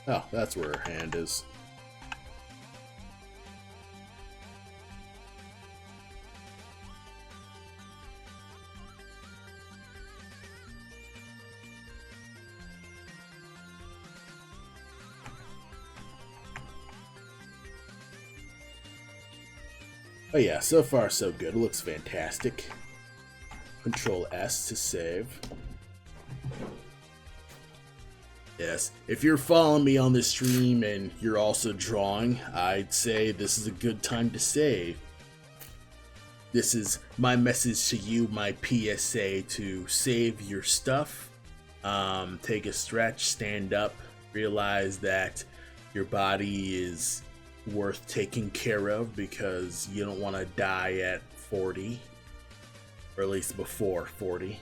S1: Oh, that's where her hand is. Oh yeah, so far so good. It looks fantastic. Control S to save. Yes, if you're following me on this stream and you're also drawing, I'd say this is a good time to save. This is my message to you, my PSA, to save your stuff. Take a stretch, stand up, realize that your body is worth taking care of because you don't want to die at 40, or at least before 40.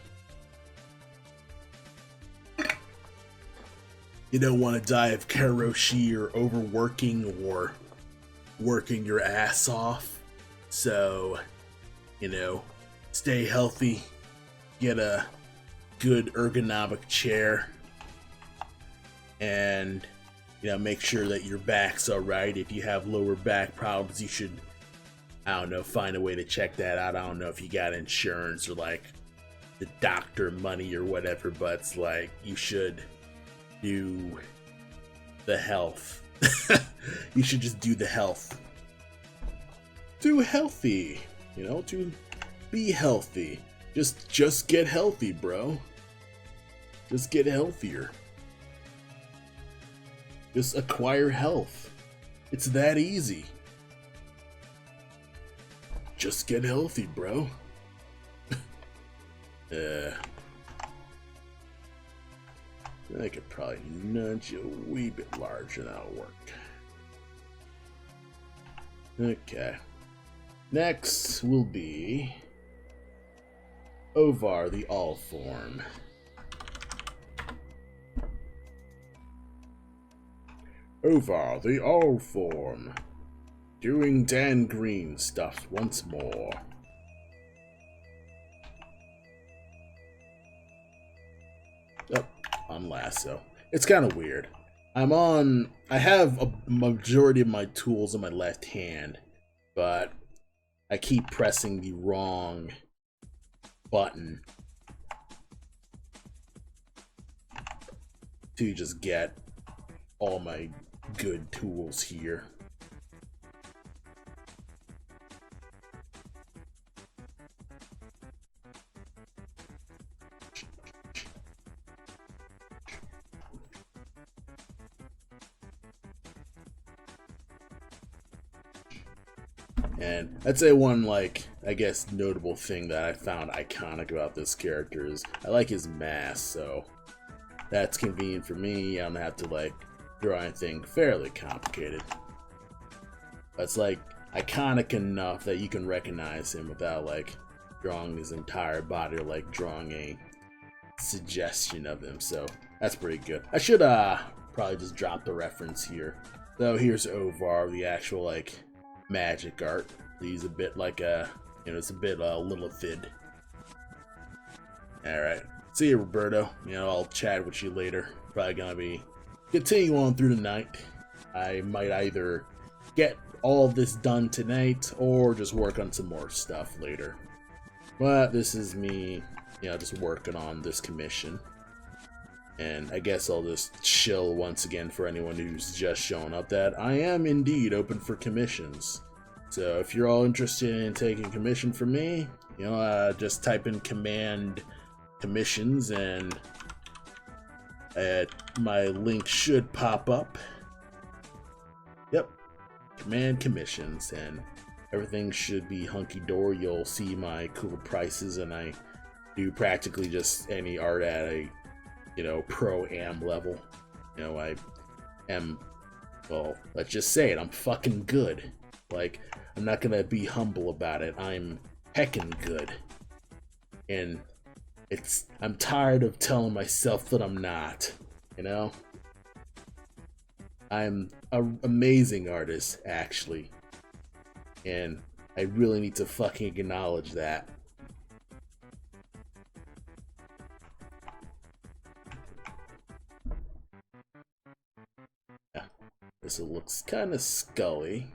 S1: You don't want to die of karoshi or overworking or working your ass off. So, you know, stay healthy, get a good ergonomic chair, and, you know, make sure that your back's alright. If you have lower back problems, you should, I don't know, find a way to check that out. I don't know if you got insurance or like the doctor money or whatever, but it's like you should do the health. You should just do the health. Do healthy, you know, to be healthy. Just get healthy, bro. Just get healthier. Just acquire health. It's that easy. Just get healthy, bro. I could probably nudge you a wee bit larger, that'll work. Okay. Next will be Ovar the All Form. Ovar the All Form. Doing Dan Green stuff once more. Oh, on lasso. It's kind of weird. I have a majority of my tools in my left hand, but I keep pressing the wrong button to just get all my good tools here. And I'd say one, like, I guess, notable thing that I found iconic about this character is I like his mask, so that's convenient for me. I don't have to, like, draw anything fairly complicated. But it's, like, iconic enough that you can recognize him without, like, drawing his entire body or, like, drawing a suggestion of him, so that's pretty good. I should, probably just drop the reference here. So here's Ovar, the actual, like, magic art. He's a bit like a, you know, it's a bit Lilithid. Alright. See you, Roberto. You know, I'll chat with you later. Probably gonna be continue on through the night. I might either get all of this done tonight or just work on some more stuff later. But this is me, just working on this commission. And I guess I'll just chill once again for anyone who's just showing up that I am indeed open for commissions. So if you're all interested in taking a commission from me, just type in command commissions and my link should pop up. Yep, command commissions, and everything should be hunky-dory. You'll see my cool prices, and I do practically just any art at a pro-am level. I am, well, let's just say it, I'm fucking good. Like, I'm not gonna be humble about it. I'm heckin' good. And I'm tired of telling myself that I'm not, I'm an amazing artist, actually. And I really need to fucking acknowledge that. Yeah, this looks kind of scully.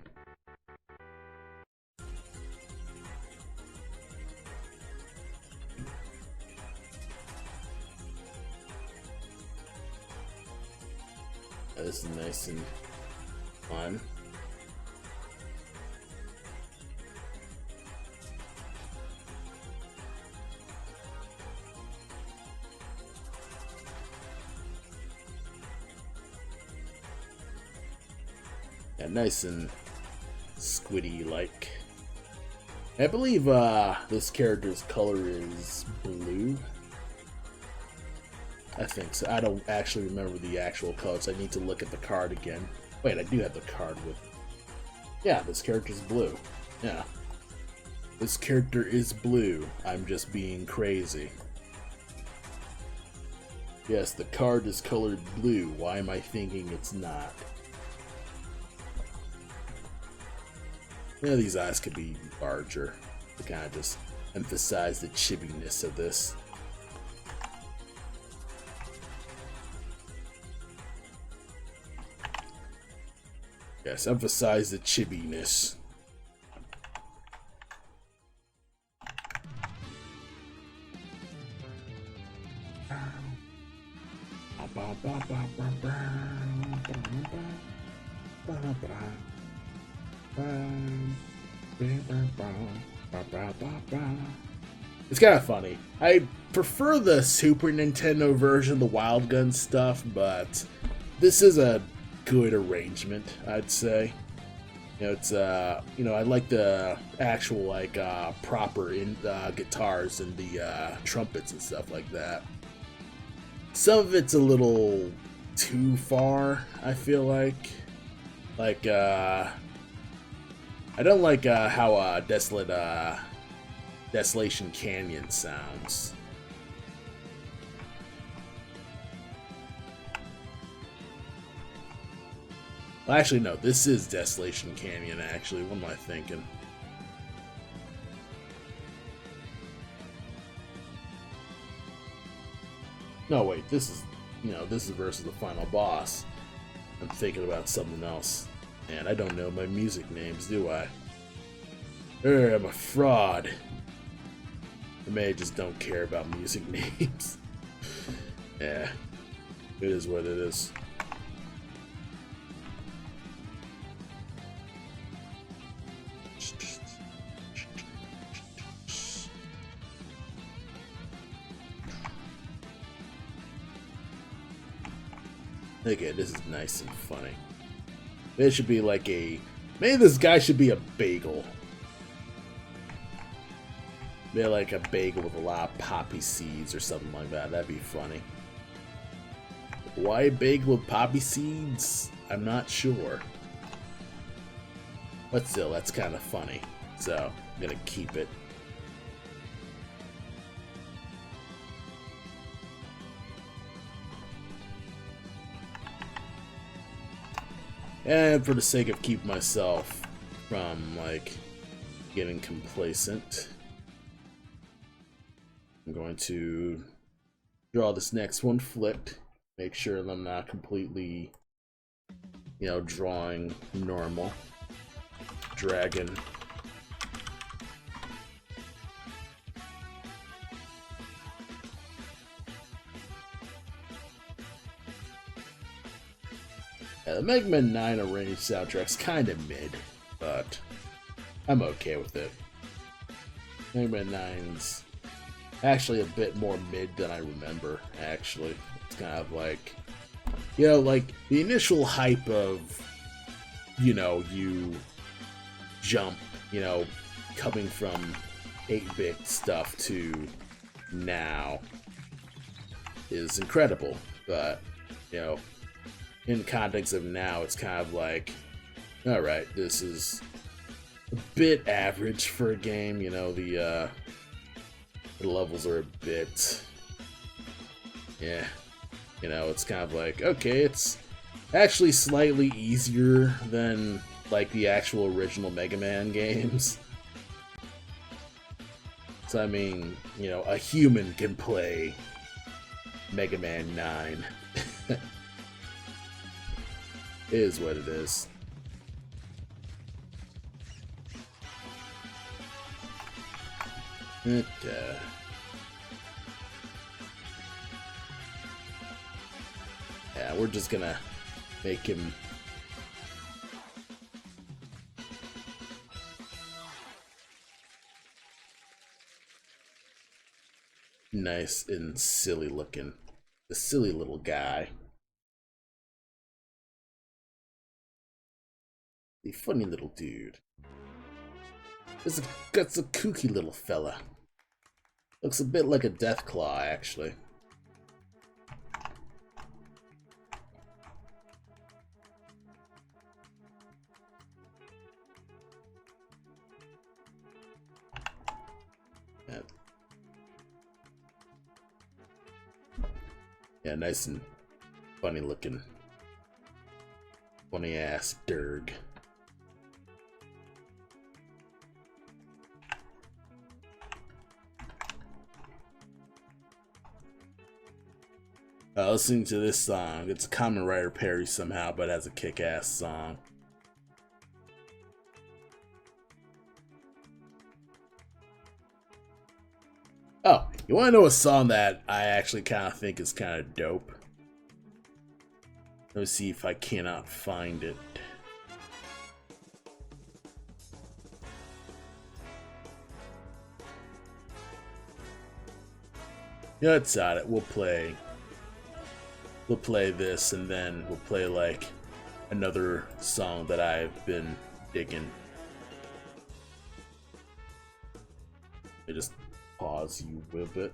S1: This is nice and fun. Yeah, nice and squiddy-like. I believe this character's color is blue. I think so. I don't actually remember the actual colors. I need to look at the card again. Wait, I do have the card with... Yeah, this character's blue. Yeah. This character is blue. I'm just being crazy. Yes, the card is colored blue. Why am I thinking it's not? Yeah, these eyes could be larger to kind of just emphasize the chibbiness of this. Yes, emphasize the chibbiness. It's kind of funny. I prefer the Super Nintendo version of the Wild Gun stuff, but this is a good arrangement, I'd say. It's I like the actual proper guitars and the trumpets and stuff like that. Some of it's a little too far, I feel like. I don't like how Desolation Canyon sounds. Well, actually, no, this is Desolation Canyon, actually. What am I thinking? No, wait, this is versus the final boss. I'm thinking about something else. Man, I don't know my music names, do I? I'm a fraud. Or maybe I just don't care about music names. Yeah, it is what it is. Okay, this is nice and funny. It should be like maybe this guy should be a bagel. Maybe like a bagel with a lot of poppy seeds or something like that. That'd be funny. Why a bagel with poppy seeds? I'm not sure. But still, that's kind of funny. So, I'm gonna keep it. And for the sake of keeping myself from, getting complacent, I'm going to draw this next one flipped. Make sure that I'm not completely, drawing normal. Dragon. Yeah, the Mega Man 9 arranged soundtrack's kind of mid, but I'm okay with it. Mega Man 9's actually a bit more mid than I remember, actually. It's kind of like, like the initial hype of, you jump, coming from 8-bit stuff to now is incredible. But, in context of now, it's kind of like, alright, this is a bit average for a game. The levels are a bit, it's kind of like, okay, it's actually slightly easier than like the actual original Mega Man games. So I mean, a human can play Mega Man 9. It is what it is. Yeah, we're just gonna make him nice and silly looking. The silly little guy. The funny little dude. That's a kooky little fella. Looks a bit like a Deathclaw, actually. Yeah, nice and funny looking. Funny ass Durg. Listening to this song, it's a Kamen Rider parody somehow, but it has a kick-ass song. Oh, you want to know a song that I actually kind of think is kind of dope? Let me see if I cannot find it. Yeah, it's at it. We'll play this, and then we'll play like another song that I've been digging. I just pause you a bit.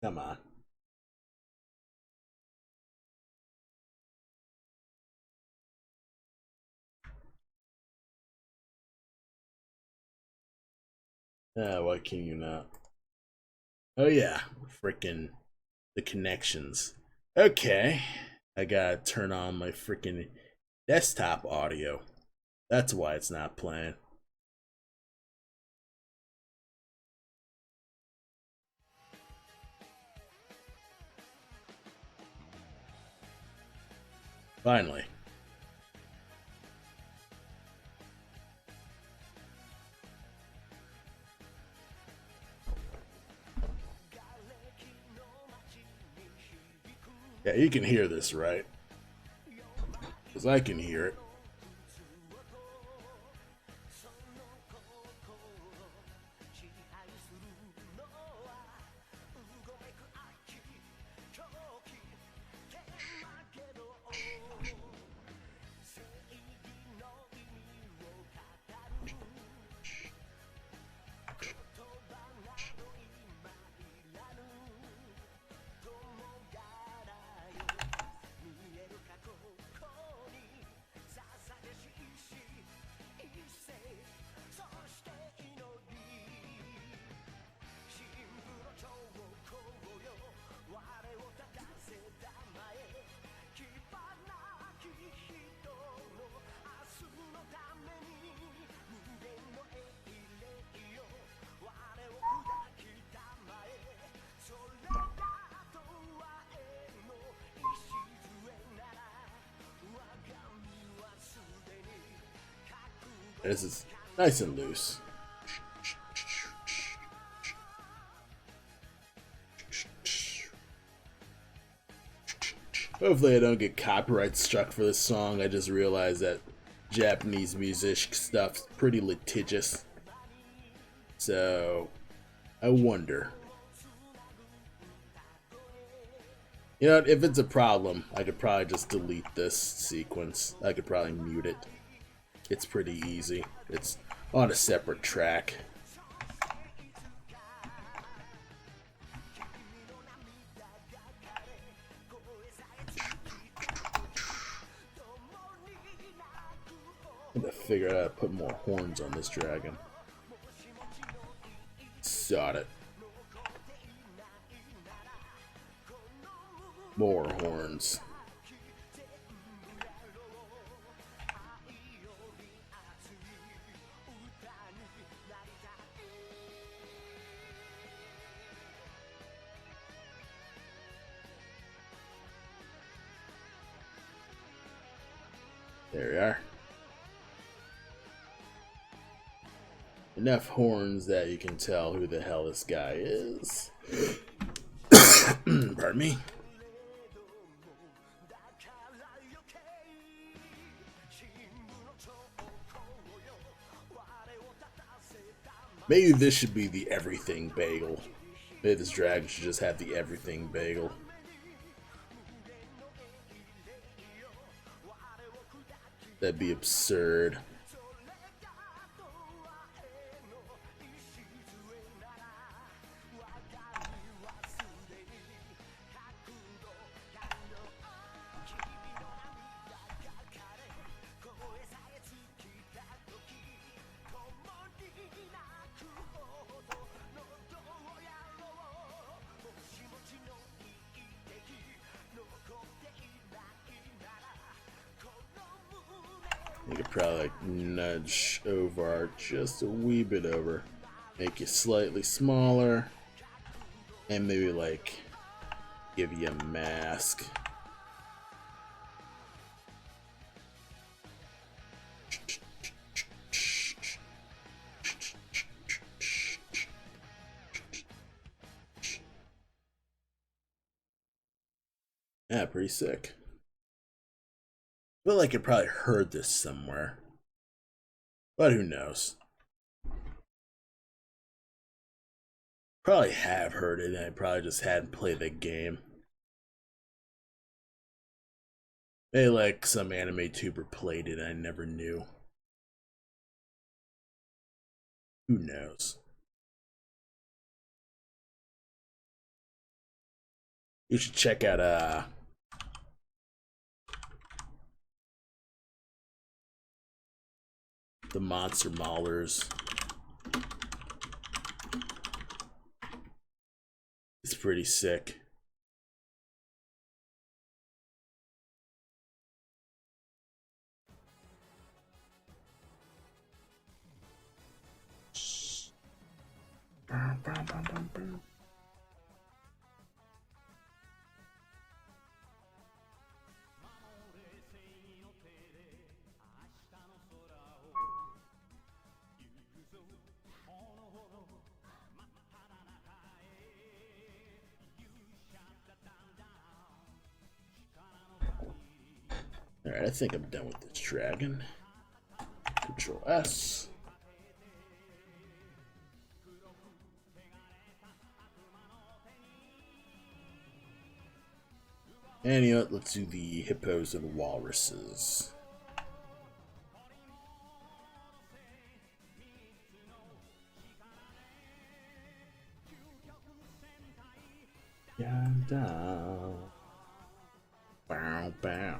S1: Come on. Why can you not? Oh yeah, freaking the connections. Okay, I gotta turn on my freaking desktop audio. That's why it's not playing. Finally. Yeah, you can hear this, right? Because I can hear it. This is nice and loose. Hopefully I don't get copyright struck for this song. I just realized that Japanese music stuff's pretty litigious. So, I wonder. You know, if it's a problem, I could probably just delete this sequence. I could probably mute it. It's pretty easy. It's on a separate track. I'm gonna figure out how to put more horns on this dragon. Got it. More horns. There we are. Enough horns that you can tell who the hell this guy is. Pardon me. Maybe this should be the everything bagel. Maybe this dragon should just have the everything bagel. That'd be absurd. You could probably like nudge over just a wee bit over, make you slightly smaller, and maybe like give you a mask. Yeah, pretty sick. I feel like I probably heard this somewhere, but who knows? Probably have heard it, and I probably just hadn't played the game. Maybe like some anime tuber played it and I never knew. Who knows? You should check out the Monster Maulers. It's pretty sick. Alright, I think I'm done with this dragon. Control S. And you know what, let's do the hippos and walruses. Down, down. Bow, bow.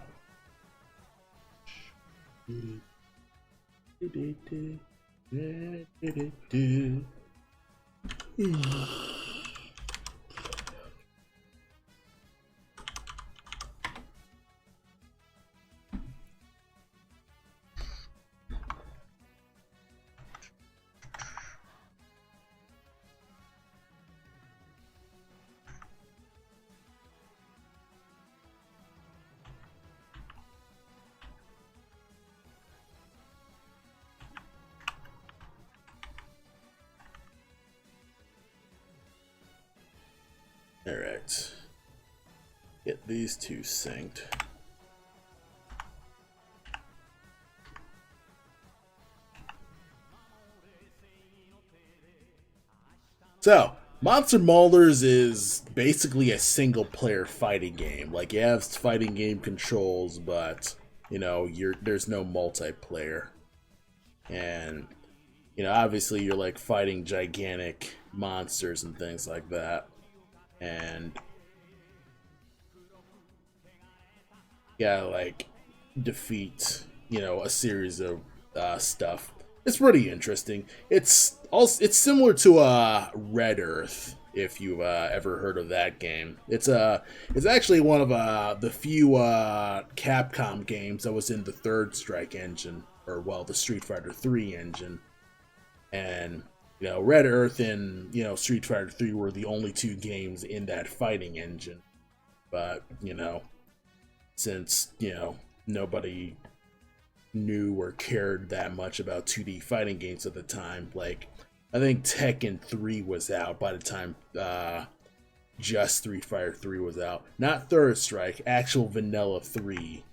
S1: Alright. Get these two synced. So, Monster Maulers is basically a single player fighting game. Like, you have fighting game controls, but, you know, there's no multiplayer. And, you know, obviously you're like fighting gigantic monsters and things like that. And yeah, like defeat, you know, a series of stuff. It's pretty interesting. It's similar to Red Earth, if you've ever heard of that game. It's actually one of the few Capcom games that was in the Third Strike engine, or well, the Street Fighter 3 engine. And you know, Red Earth and you know Street Fighter 3 were the only two games in that fighting engine. But you know, since you know nobody knew or cared that much about 2D fighting games at the time. Like, I think Tekken 3 was out by the time just Street Fighter 3 was out. Not Third Strike, actual vanilla 3.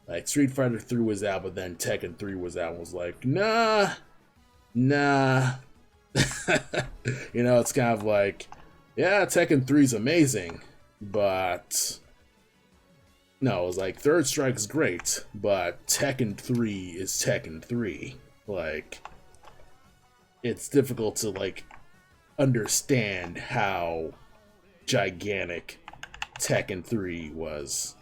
S1: Like, Street Fighter 3 was out, but then Tekken 3 was out and was like, nah. You know, it's kind of like, yeah, Tekken 3 is amazing, but no, it was like Third Strike's great, but Tekken 3 is Tekken 3. Like, it's difficult to like understand how gigantic Tekken 3 was.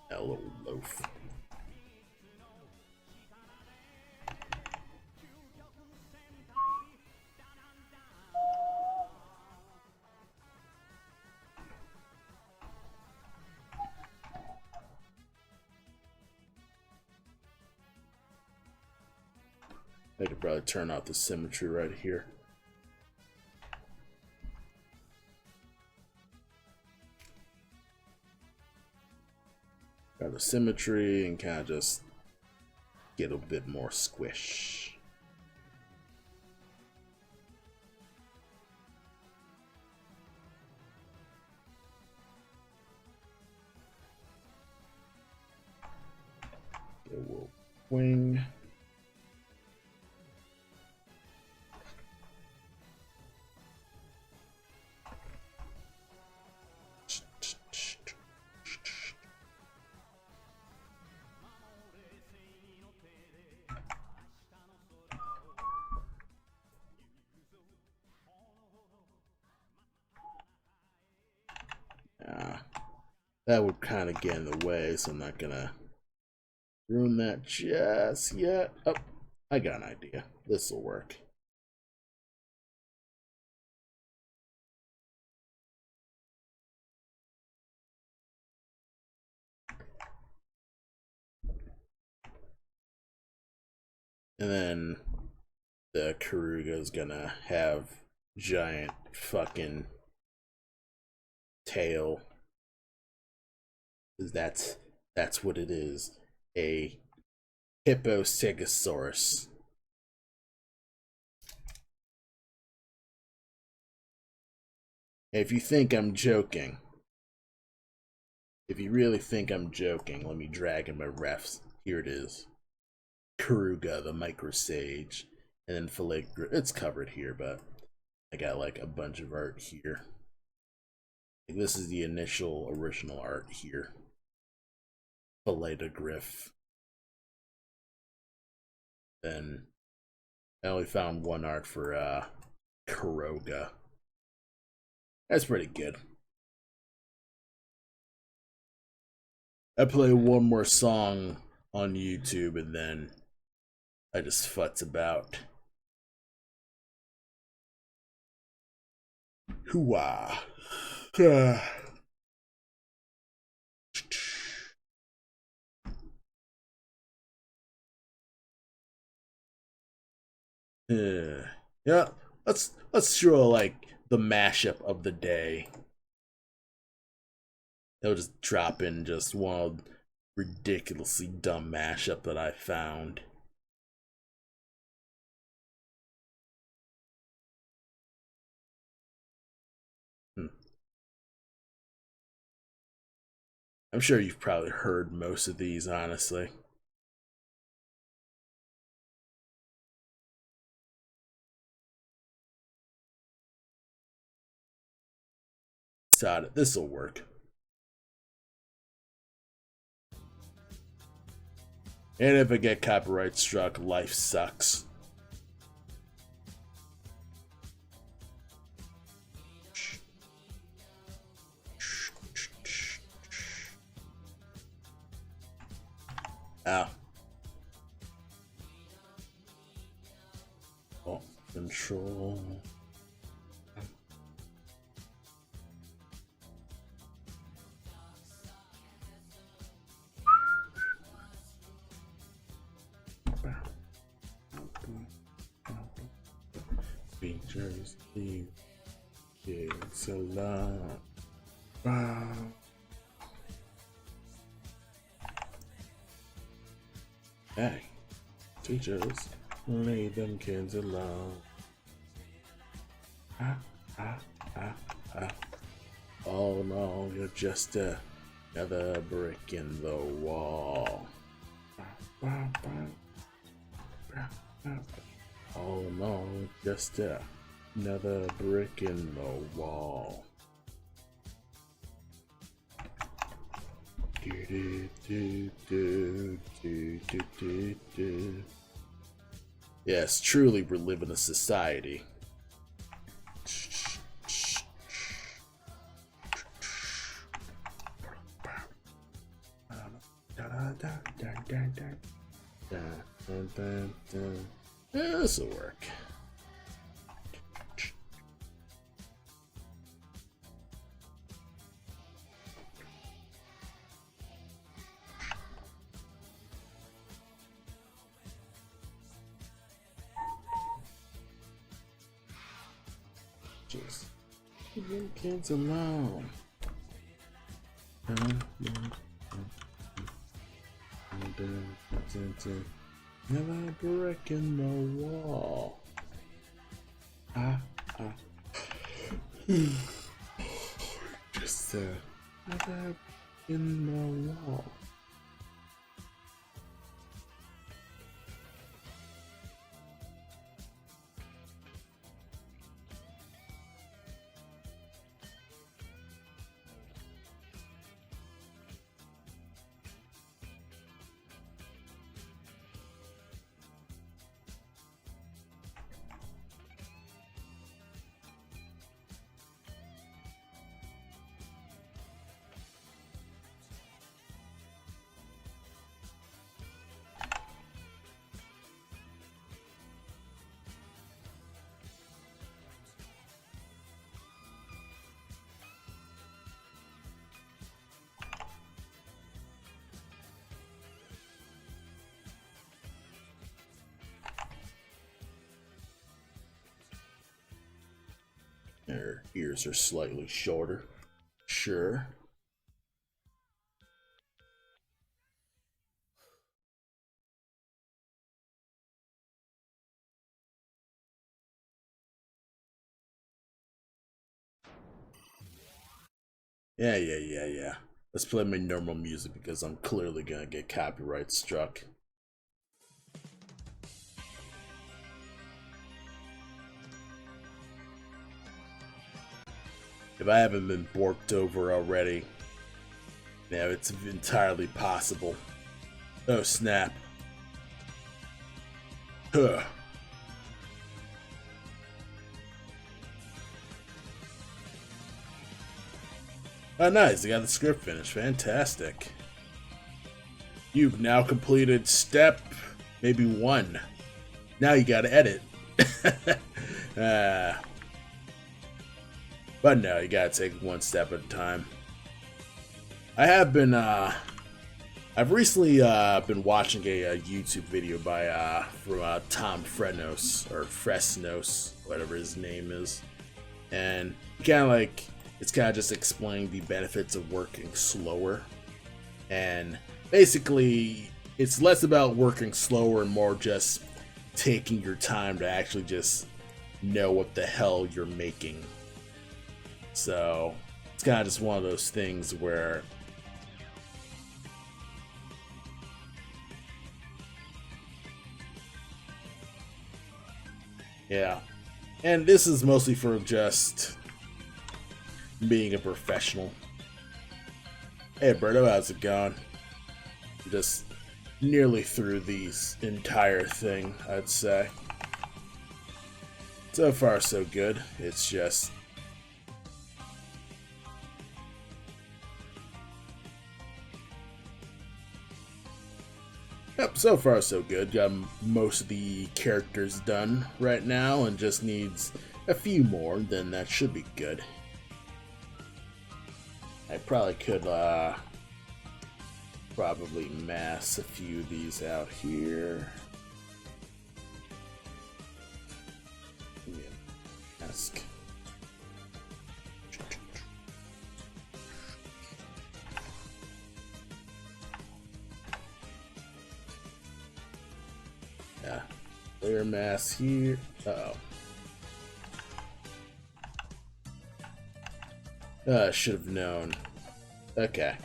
S1: A little loaf. I could probably turn off the symmetry right here. Got the symmetry and kind of just get a bit more squish. Get a little wing. That would kind of get in the way, so I'm not gonna ruin that just yet. Oh, I got an idea. This will work. And then the Karuga's gonna have giant fucking tail. That's what it is. A Hippostegosaurus. If you think I'm joking, if you really think I'm joking, let me drag in my refs. Here it is. Karuga, the Micro Sage, and then Filet. It's covered here, but I got like a bunch of art here. This is the initial original art here. Filet de Griff. Then I only found one art for Karuga. That's pretty good. I play one more song on YouTube and then I just futz about. Hooah. Yeah, let's draw like the mashup of the day. They'll just drop in just one ridiculously dumb mashup that I found. I'm sure you've probably heard most of these, honestly. Got it. This'll work. And if I get copyright struck, life sucks. Ow. Oh, control. Features, leave kids alone. Wow. Hey, teachers, leave them kids alone. Ah, ah, ah, ah. Oh no, you're just another brick in the wall. Oh no, just another brick in the wall. Yes, truly we're living a society. This'll work. Just leave them kids alone. Never brick in the wall. Just never in the wall. Their ears are slightly shorter. Sure. Yeah. Let's play my normal music because I'm clearly gonna get copyright struck. If I haven't been borked over already, yeah, it's entirely possible. Oh snap. Huh. Oh nice, I got the script finished. Fantastic. You've now completed step maybe 1. Now you gotta edit. But But no, you gotta take one step at a time. I have been, I've recently been watching a YouTube video by from Tom Fresnos, or Fresnos, whatever his name is, and kind of like it's kind of just explaining the benefits of working slower, and basically it's less about working slower and more just taking your time to actually just know what the hell you're making. So it's kind of just one of those things where yeah. And this is mostly for just being a professional. Hey Berto, how's it going? I'm just nearly through the entire thing, I'd say. So far so good. It's just yep, so far so good. Got most of the characters done right now and just needs a few more, then that should be good. I probably could probably mass a few of these out here. Mask. Yeah, layer mask here. I should have known. Okay,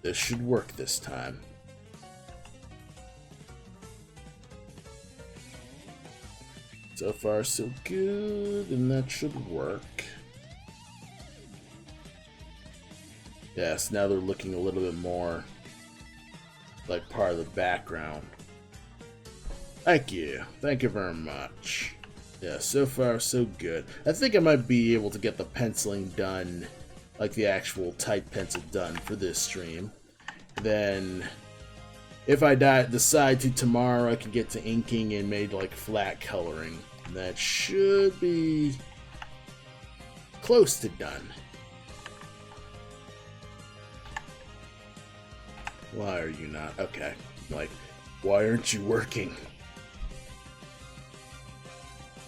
S1: this should work this time. So far so good, and that should work. Yes, now they're looking a little bit more like part of the background. Thank you very much. Yeah, so far so good. I think I might be able to get the penciling done, like the actual type pencil done for this stream. Then, if I decide to tomorrow, I can get to inking and maybe like flat coloring. And that should be close to done. Why are you not? Okay, like, why aren't you working?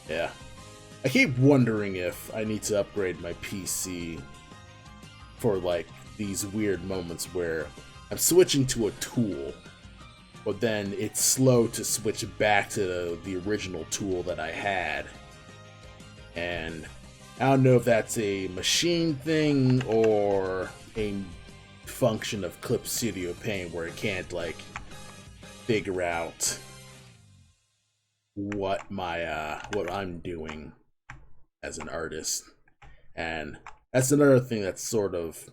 S1: Yeah. I keep wondering if I need to upgrade my PC for like these weird moments where I'm switching to a tool, but then it's slow to switch back to the original tool that I had. And I don't know if that's a machine thing or a function of Clip Studio Paint where it can't like figure out what I'm doing as an artist. And that's another thing that's sort of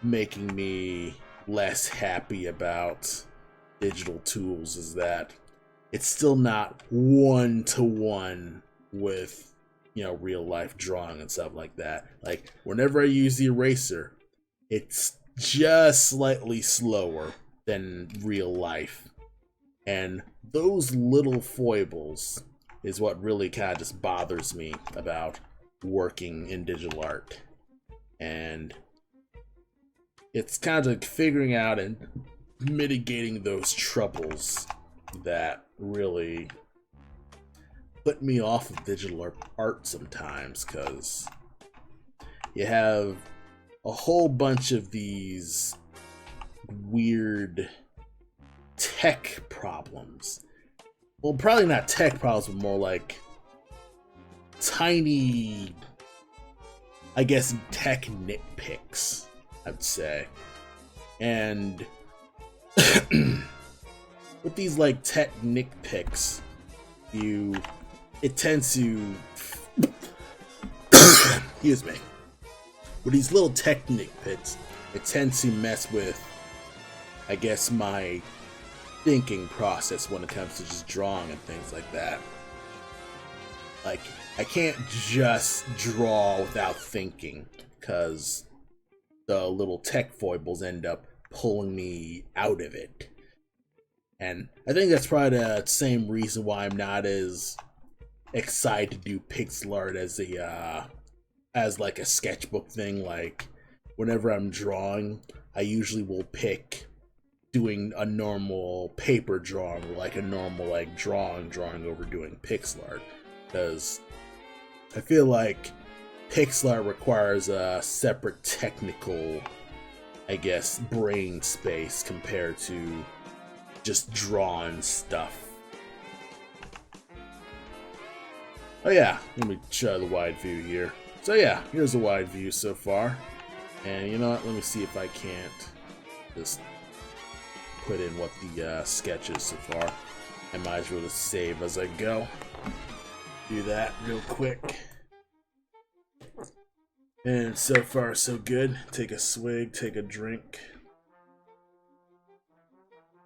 S1: making me less happy about digital tools, is that it's still not one-to-one with, you know, real life drawing and stuff like that. Like whenever I use the eraser, it's just slightly slower than real life. And those little foibles is what really kind of just bothers me about working in digital art. And it's kind of figuring out and mitigating those troubles that really put me off of digital art sometimes, because you have a whole bunch of these weird tech problems. Well, probably not tech problems, but more like tiny, I guess, tech nitpicks, I'd say. And with these like tech nitpicks, it tends to excuse me. With these little tech nitpicks, it tends to mess with, I guess, my thinking process when it comes to just drawing and things like that. Like, I can't just draw without thinking, because the little tech foibles end up pulling me out of it. And I think that's probably the same reason why I'm not as excited to do pixel art as as like a sketchbook thing. Like whenever I'm drawing, I usually will pick doing a normal paper drawing, or like a normal like drawing over doing pixel art, because I feel like pixel art requires a separate technical, I guess, brain space compared to just drawing stuff. Oh yeah, let me show the wide view here. So yeah, here's a wide view so far. And you know what, let me see if I can't just put in what the sketch is so far. I might as well just save as I go. Do that real quick. And so far so good. Take a swig, take a drink.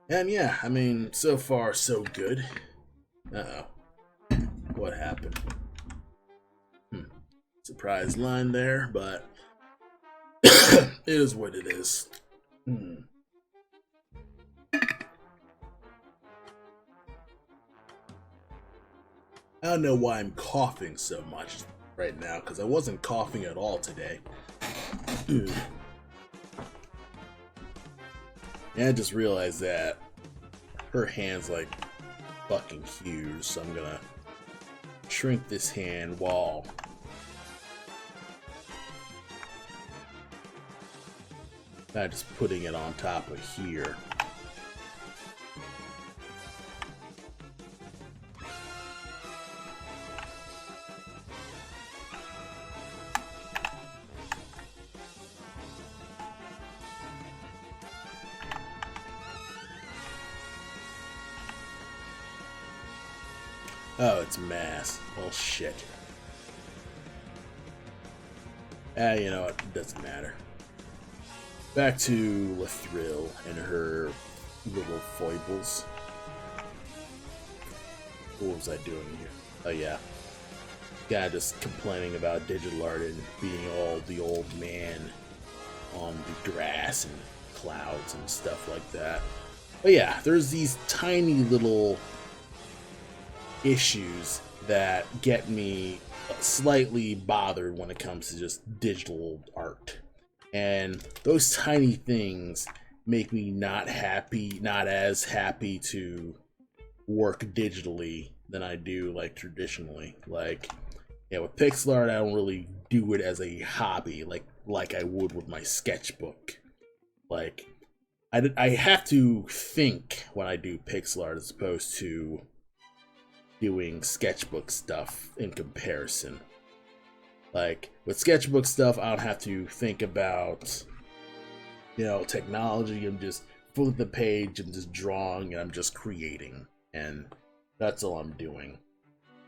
S1: And yeah, I mean, so far so good. Uh-oh. What happened? Surprise line there, but it is what it is. I don't know why I'm coughing so much right now, because I wasn't coughing at all today. And I just realized that her hand's like fucking huge, so I'm gonna shrink this hand while not just putting it on top of here. Oh, it's mass. Well, shit. You know what? It doesn't matter. Back to Lathrill and her little foibles. What was I doing here? Oh, yeah. Guy just complaining about digital art and being all the old man on the grass and clouds and stuff like that. But yeah, there's these tiny little issues that get me slightly bothered when it comes to just digital art. And those tiny things make me not as happy to work digitally than I do like traditionally. Like, yeah, with pixel art, I don't really do it as a hobby like I would with my sketchbook. Like, I have to think when I do pixel art as opposed to doing sketchbook stuff in comparison. Like, with sketchbook stuff, I don't have to think about, you know, technology. I'm just flipping the page, I'm just drawing, and I'm just creating. And that's all I'm doing.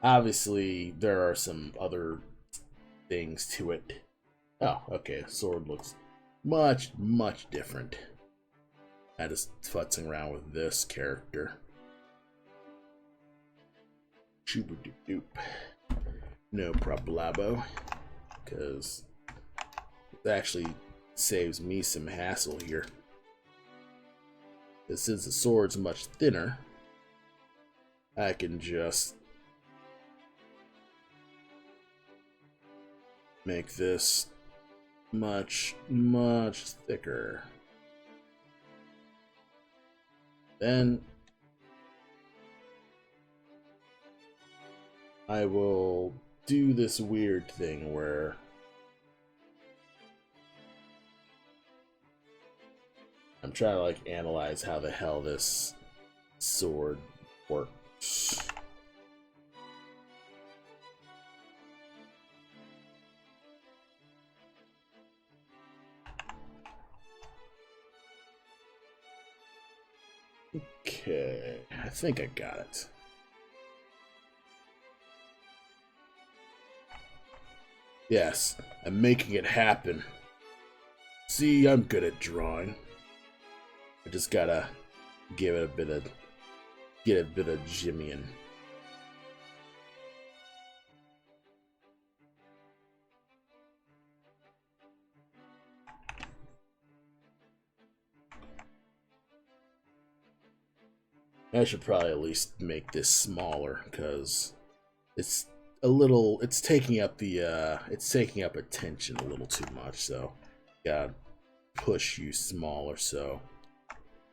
S1: Obviously, there are some other things to it. Oh, okay, sword looks much, much different. I'm just futzing around with this character. Doop. No problemo, because it actually saves me some hassle here. Because since the sword's much thinner, I can just make this much, much thicker. Then I will do this weird thing where I'm trying to like analyze how the hell this sword works. Okay, I think I got it. Yes, I'm making it happen. See, I'm good at drawing. I just gotta give it get a bit of jimmying. I should probably at least make this smaller, because it's a little. It's taking up the. It's taking up attention a little too much. So, gotta push you smaller so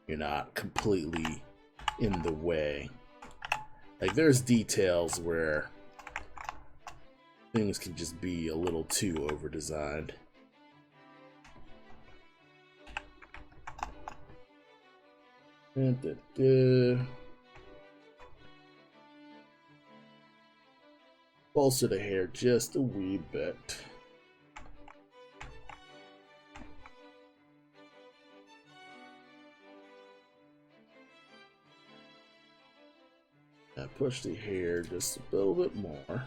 S1: you're not completely in the way. Like there's details where things can just be a little too over designed. Bolster the hair just a wee bit. Now push the hair just a little bit more.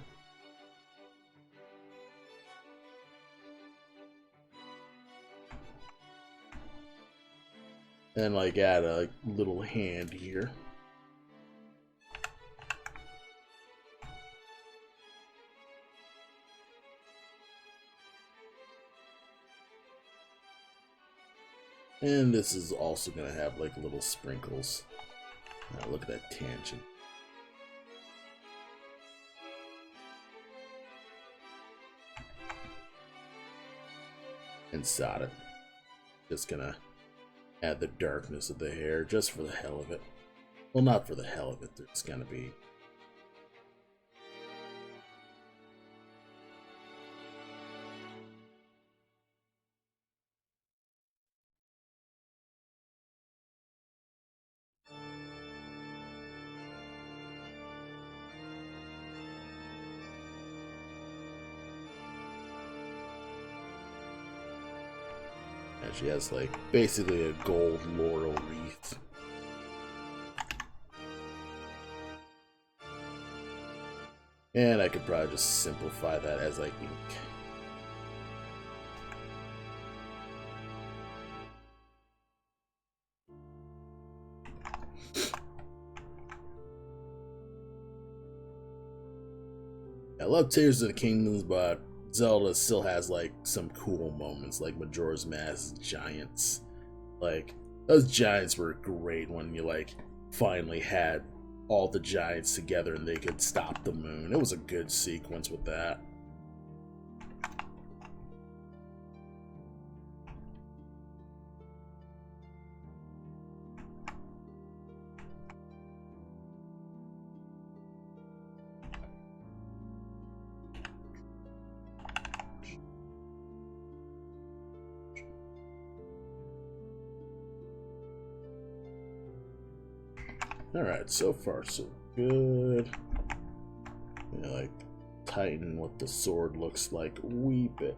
S1: And like add a little hand here. And this is also going to have like little sprinkles. Now look at that tangent. Inside it. Just gonna add the darkness of the hair just for the hell of it. Well, not for the hell of it, there's gonna be. And she has like basically a gold laurel wreath. And I could probably just simplify that as I ink. I love Tears of the Kingdoms, but Zelda still has like some cool moments, like Majora's Mask giants. Like those giants were great when you like finally had all the giants together and they could stop the moon. It was a good sequence with that. Alright, so far so good. Like tighten what the sword looks like a wee bit.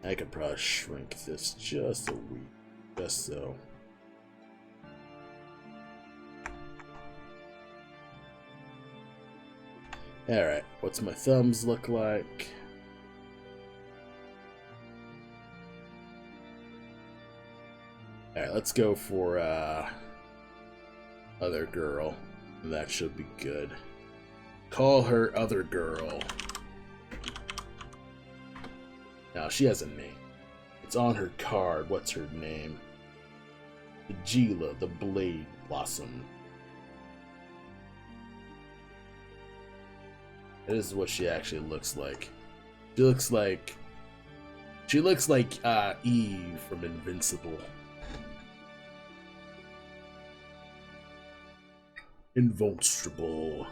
S1: I could probably shrink this just a wee. Just so. Alright, what's my thumbs look like? Alright, let's go for other girl. That should be good. Call her other girl. Now she has a name. It's on her card. What's her name? Gila, the Blade Blossom. This is what she actually looks like. She looks like Eve from Invincible. Invincible.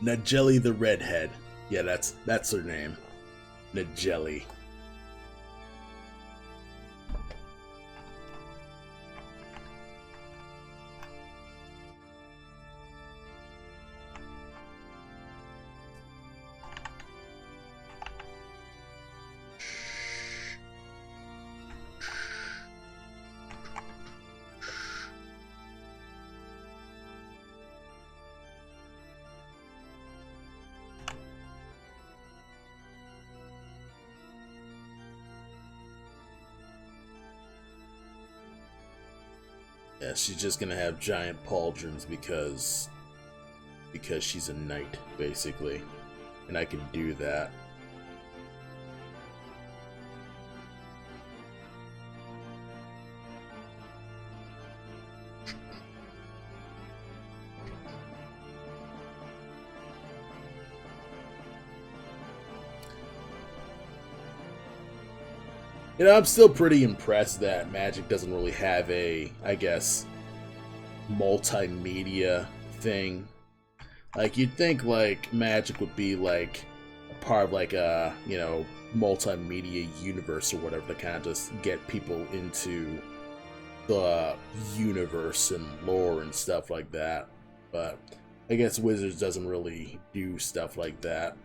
S1: Nageli the Redhead. Yeah, that's her name. Nageli. Yeah, she's just gonna have giant pauldrons because she's a knight, basically. And I can do that. You know, I'm still pretty impressed that Magic doesn't really have a, I guess, multimedia thing. Like, you'd think, like, Magic would be, like, a part of, like, a, you know, multimedia universe or whatever to kind of just get people into the universe and lore and stuff like that. But I guess Wizards doesn't really do stuff like that.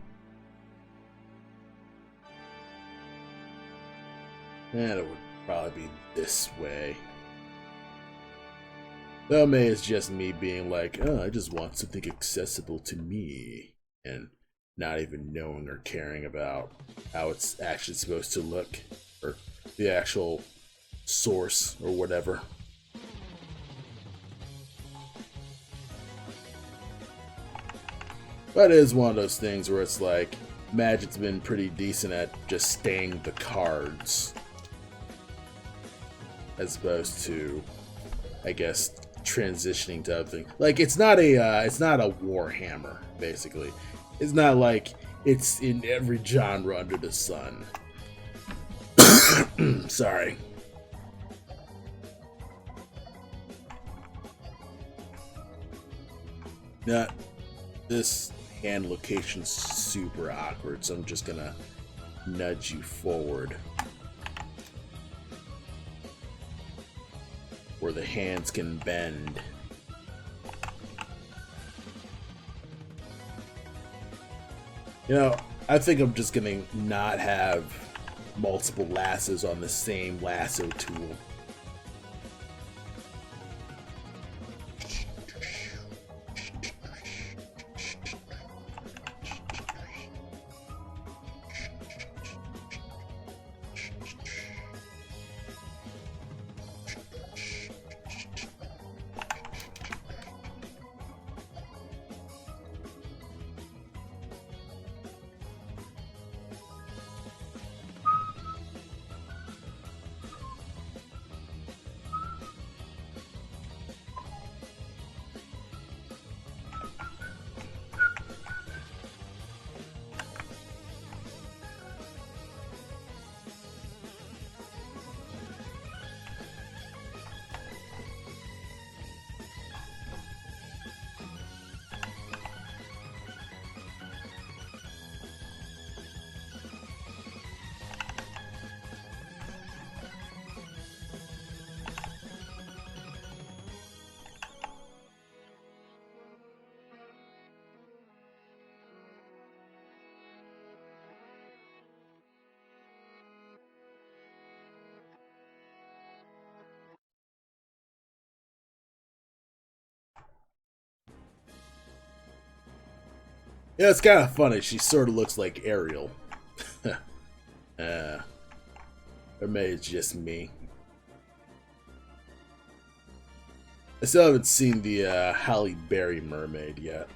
S1: And it would probably be this way. Though maybe it's just me being like, oh, I just want something accessible to me. And not even knowing or caring about how it's actually supposed to look. Or the actual source or whatever. But it is one of those things where it's like, Magic's been pretty decent at just staying the cards. As opposed to, I guess, transitioning to other things. Like, it's not a Warhammer, basically. It's not like it's in every genre under the sun. Sorry. Not this hand location's super awkward, so I'm just gonna nudge you forward. Where the hands can bend. You know, I think I'm just gonna not have multiple lassos on the same lasso tool. Yeah, it's kind of funny. She sort of looks like Ariel. Or maybe it's just me. I still haven't seen the Halle Berry mermaid yet.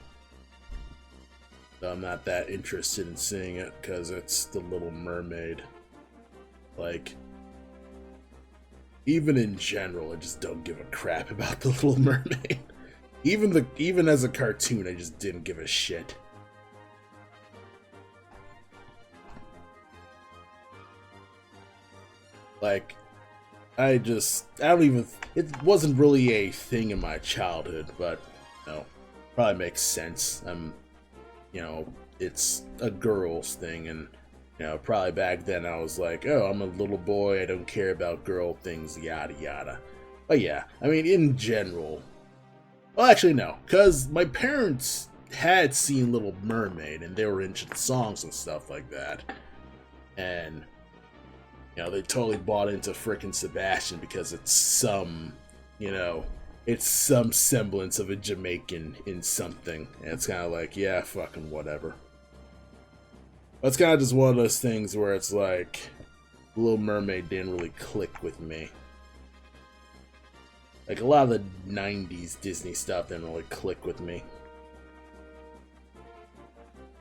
S1: So I'm not that interested in seeing it because it's the Little Mermaid. Like, even in general, I just don't give a crap about the Little Mermaid. Even as a cartoon, I just didn't give a shit. Like, I don't even, it wasn't really a thing in my childhood, but, you know, probably makes sense. You know, it's a girl's thing, and, you know, probably back then I was like, oh, I'm a little boy, I don't care about girl things, yada yada. But yeah, I mean, in general, well, actually no, because my parents had seen Little Mermaid, and they were into the songs and stuff like that, and you know, they totally bought into frickin' Sebastian because it's some, you know, it's some semblance of a Jamaican in something. And it's kind of like, yeah, fucking whatever. But it's kind of just one of those things where it's like, Little Mermaid didn't really click with me. Like, a lot of the 90s Disney stuff didn't really click with me.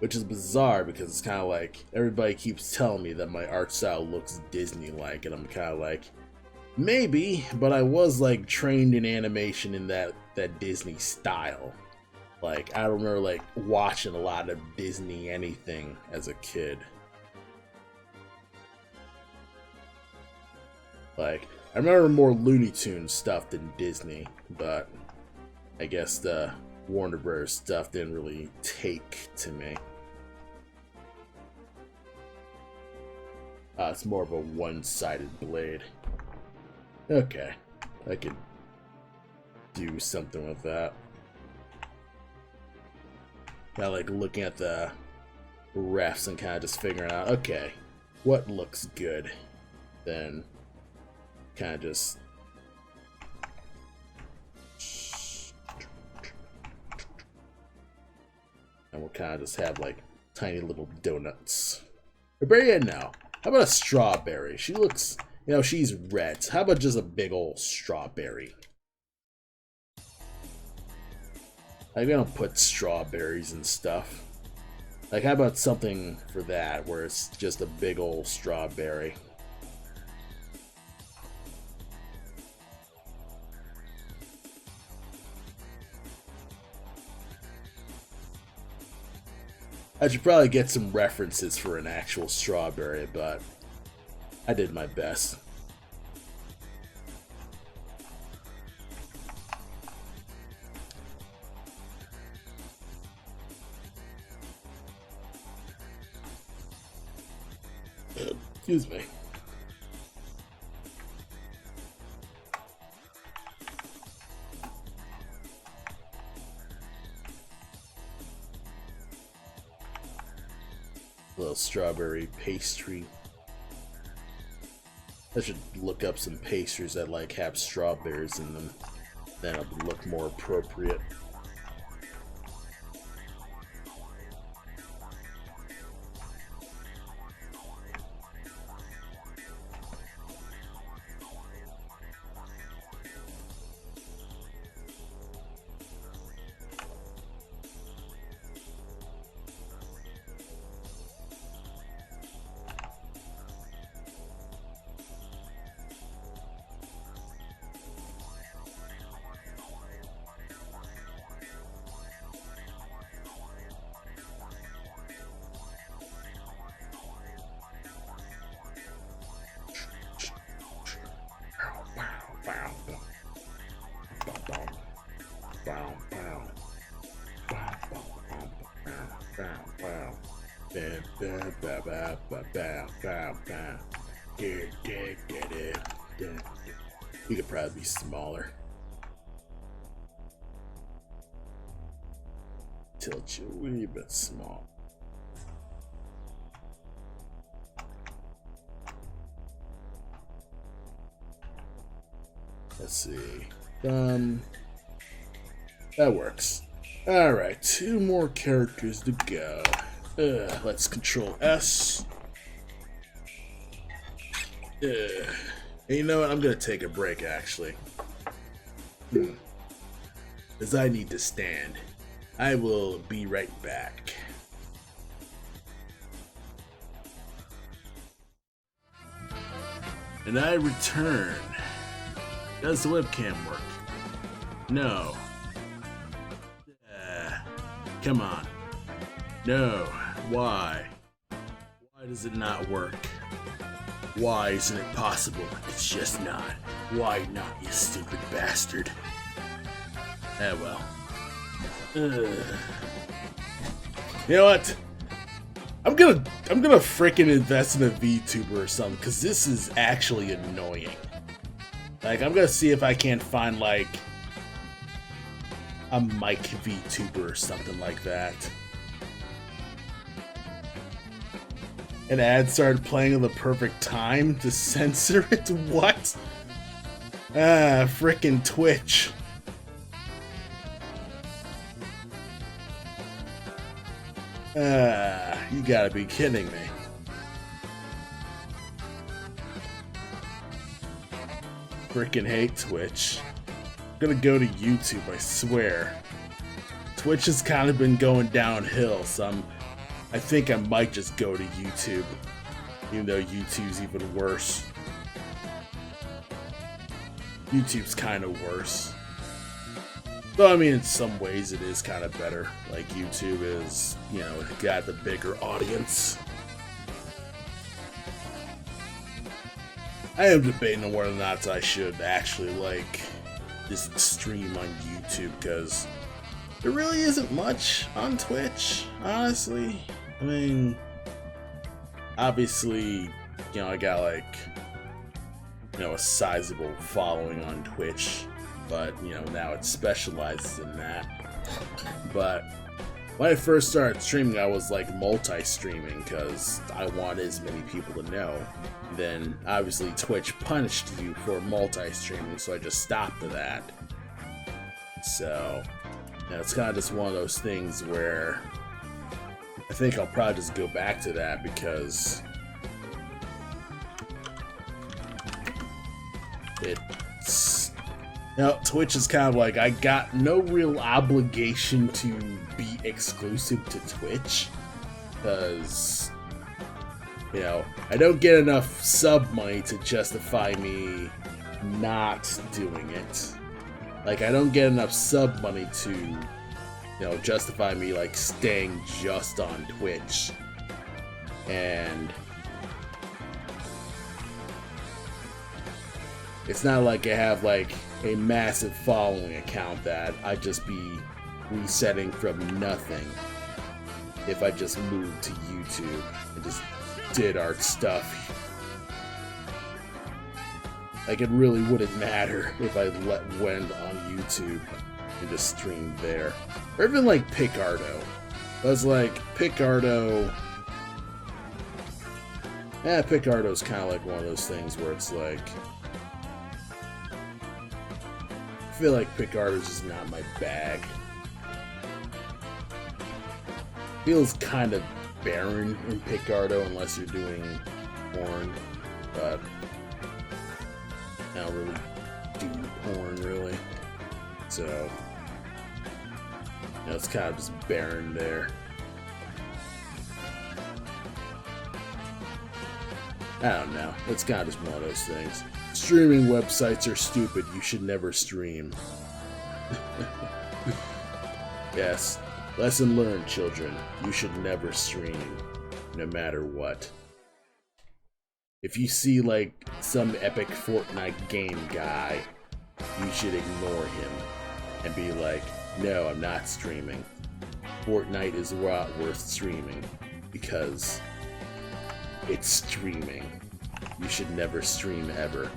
S1: Which is bizarre because it's kind of like everybody keeps telling me that my art style looks Disney-like, and I'm kind of like, maybe, but I was like trained in animation in that Disney style. Like, I remember like watching a lot of Disney anything as a kid. Like, I remember more Looney Tunes stuff than Disney, but I guess the Warner Bros. Stuff didn't really take to me. It's more of a one-sided blade. Okay, I could do something with that. Now, like, looking at the refs and kind of just figuring out, okay, what looks good? Then kind of just... And we'll kind of just have, like, tiny little donuts. Barbarian now. How about a strawberry? She looks, you know, she's red. How about just a big old strawberry? Like, I don't put strawberries and stuff. Like, how about something for that, where it's just a big old strawberry? I should probably get some references for an actual strawberry, but I did my best. Excuse me. Little strawberry pastry. I should look up some pastries that like have strawberries in them. Then it'll look more appropriate. You could probably be smaller. Tilt you a wee bit small. Let's see. That works. Alright, 2 more characters to go. Let's Control S. And you know what? I'm gonna take a break, actually. Because I need to stand. I will be right back. And I return. Does the webcam work? No. Come on. No. Why? Why does it not work? Why isn't it possible? It's just not. Why not, you stupid bastard? Well. You know what? I'm gonna frickin' invest in a VTuber or something, because this is actually annoying. Like, I'm gonna see if I can't find, like, a mic VTuber or something like that. An ad started playing at the perfect time to censor it? What? Frickin' Twitch. You gotta be kidding me. Frickin' hate Twitch. gonna go to YouTube, I swear. Twitch has kind of been going downhill, so I think I might just go to YouTube, even though YouTube's even worse. YouTube's kind of worse. Though, I mean, in some ways it is kind of better. Like, YouTube is, you know, it got the bigger audience. I am debating on whether or not I should actually, like, just stream on YouTube, because there really isn't much on Twitch, honestly. I mean, obviously, you know, I got, like, you know, a sizable following on Twitch, but, you know, now it specializes in that. But when I first started streaming, I was, like, multi-streaming, because I wanted as many people to know. Then, obviously, Twitch punished you for multi-streaming, so I just stopped to that. So, you know, it's kind of just one of those things where I think I'll probably just go back to that, because it's, you know, Twitch is kind of like, I got no real obligation to be exclusive to Twitch, because, you know, I don't get enough sub money to justify me not doing it. Like, I don't get enough sub money to, you know, justify me, like, staying just on Twitch. And it's not like I have, like, a massive following account that I'd just be resetting from nothing if I just moved to YouTube and just did art stuff. Like, it really wouldn't matter if I went on YouTube and just streamed there. Or even like Picardo. I was like, Picardo's kind of like one of those things where it's like, I feel like Picardo's just not my bag. Feels kind of barren in Picardo unless you're doing porn, but I don't really do porn, really. So, you know, it's kind of just barren there. I don't know. It's kind of just one of those things. Streaming websites are stupid. You should never stream. Yes. Lesson learned, children. You should never stream, no matter what. If you see, like, some epic Fortnite game guy, you should ignore him and be like, no, I'm not streaming. Fortnite is not worth streaming because it's streaming. You should never stream ever.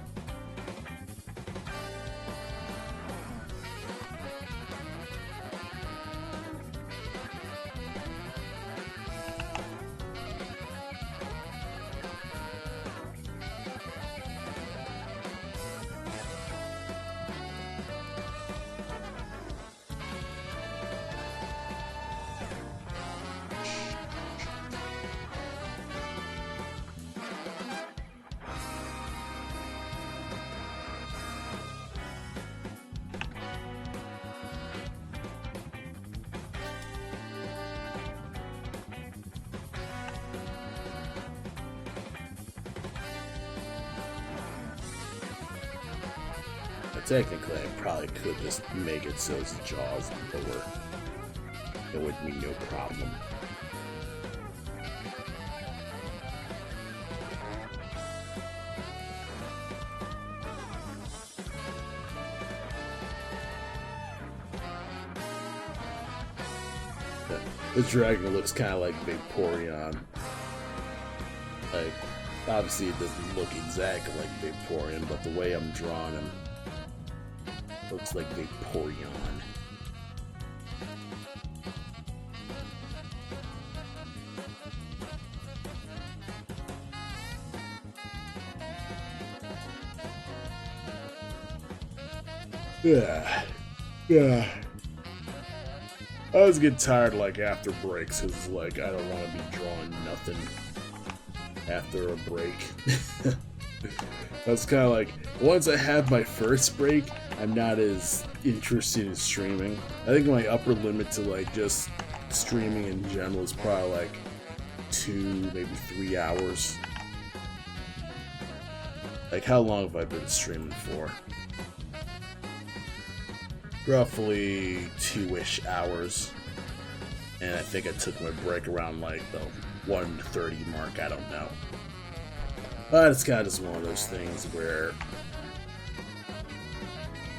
S1: Technically, I probably could just make it so his jaws lower. It would be no problem. The dragon looks kind of like Vaporeon. Like, obviously it doesn't look exactly like Vaporeon, but the way I'm drawing him looks like Vaporeon. Yeah. I always get tired, like, after breaks, because, like, I don't want to be drawing nothing after a break. That's kind of like, once I have my first break, I'm not as interested in streaming. I think my upper limit to like just streaming in general is probably like 2, maybe 3 hours. Like, how long have I been streaming for? Roughly 2-ish hours. And I think I took my break around like the 1:30 mark, I don't know. But it's kind of just one of those things where,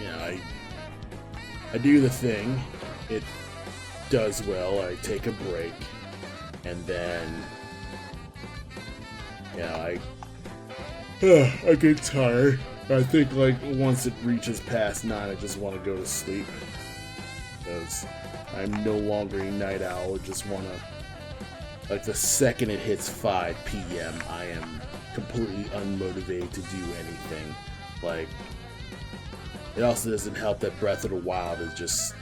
S1: you know, I do the thing, it does well, I take a break, and then, you know, I get tired. I think like once it reaches past 9, I just want to go to sleep, because I'm no longer a night owl. I just want to, like, the second it hits 5 p.m., I am completely unmotivated to do anything. Like, it also doesn't help that Breath of the Wild is just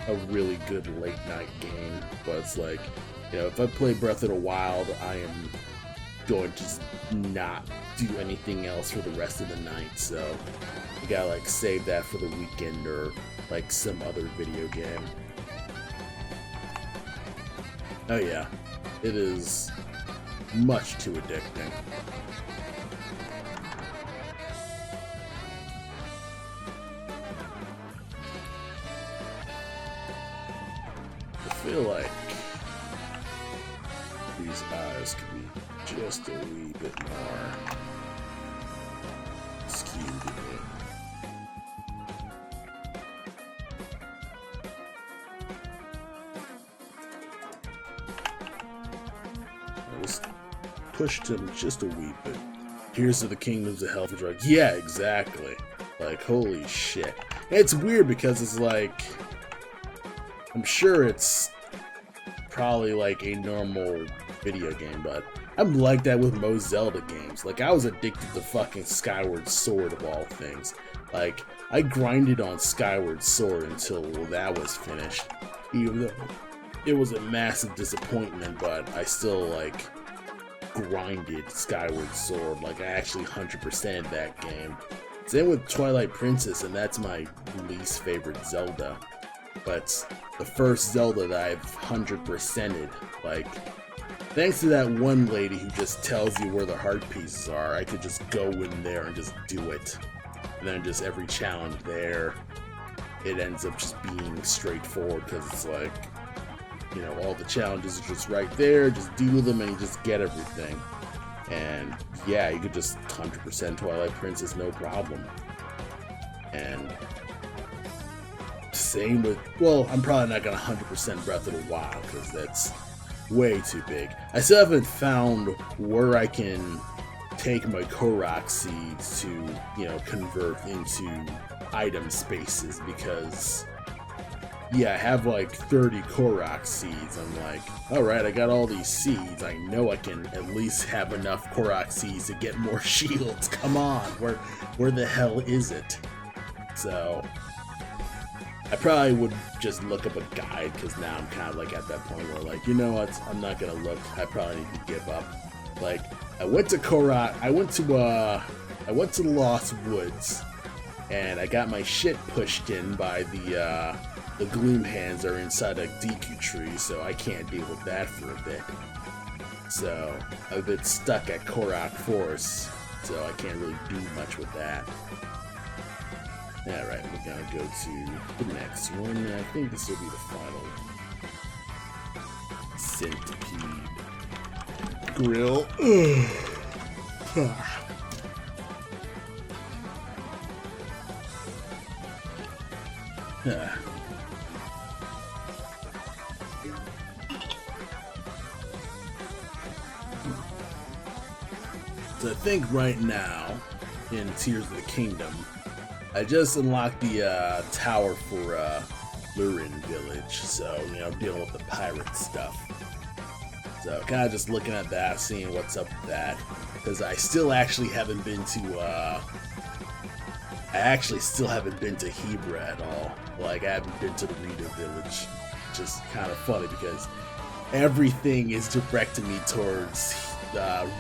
S1: a really good late night game, but it's like, you know, if I play Breath of the Wild, I am going to just not do anything else for the rest of the night, so you gotta like save that for the weekend or like some other video game. Oh yeah, it is much too addicting. I feel like these eyes could be just a wee bit more skewed in it. I just pushed him just a wee bit. Here's to the kingdoms of hell for drugs. Yeah, exactly. Like, holy shit. And it's weird because it's like, I'm sure it's probably like a normal video game, but I'm like that with most Zelda games. Like, I was addicted to fucking Skyward Sword of all things. Like, I grinded on Skyward Sword until that was finished. Even though it was a massive disappointment, but I still, like, grinded Skyward Sword. Like, I actually 100%'d that game. Same with Twilight Princess, and that's my least favorite Zelda. But the first Zelda that I've 100%'d, like, thanks to that one lady who just tells you where the heart pieces are, I could just go in there and just do it. And then just every challenge there, it ends up just being straightforward because it's like, you know, all the challenges are just right there, just do them and you just get everything. And yeah, you could just 100% Twilight Princess, no problem. And same with, well, I'm probably not gonna 100% Breath of the Wild because that's way too big. I still haven't found where I can take my Korok seeds to, you know, convert into item spaces because, yeah, I have like 30 Korok seeds. I'm like, alright, I got all these seeds. I know I can at least have enough Korok seeds to get more shields. Come on, where the hell is it? So I probably would just look up a guide because now I'm kind of like at that point where like, you know what, I'm not gonna look. I probably need to give up. Like, I went to Korok, I went to the Lost Woods, and I got my shit pushed in by the gloom hands that are inside a Deku tree, so I can't deal with that for a bit. So I've been stuck at Korok Forest, so I can't really do much with that. Alright, we're gonna go to the next one. I think this will be the final centipede grill. So I think right now, in Tears of the Kingdom, I just unlocked the tower for Lurin Village, so, you know, dealing with the pirate stuff. So kind of just looking at that, seeing what's up with that, because I still actually haven't been to, Hebra at all. Like, I haven't been to the Rito Village, which is kind of funny because everything is directing me towards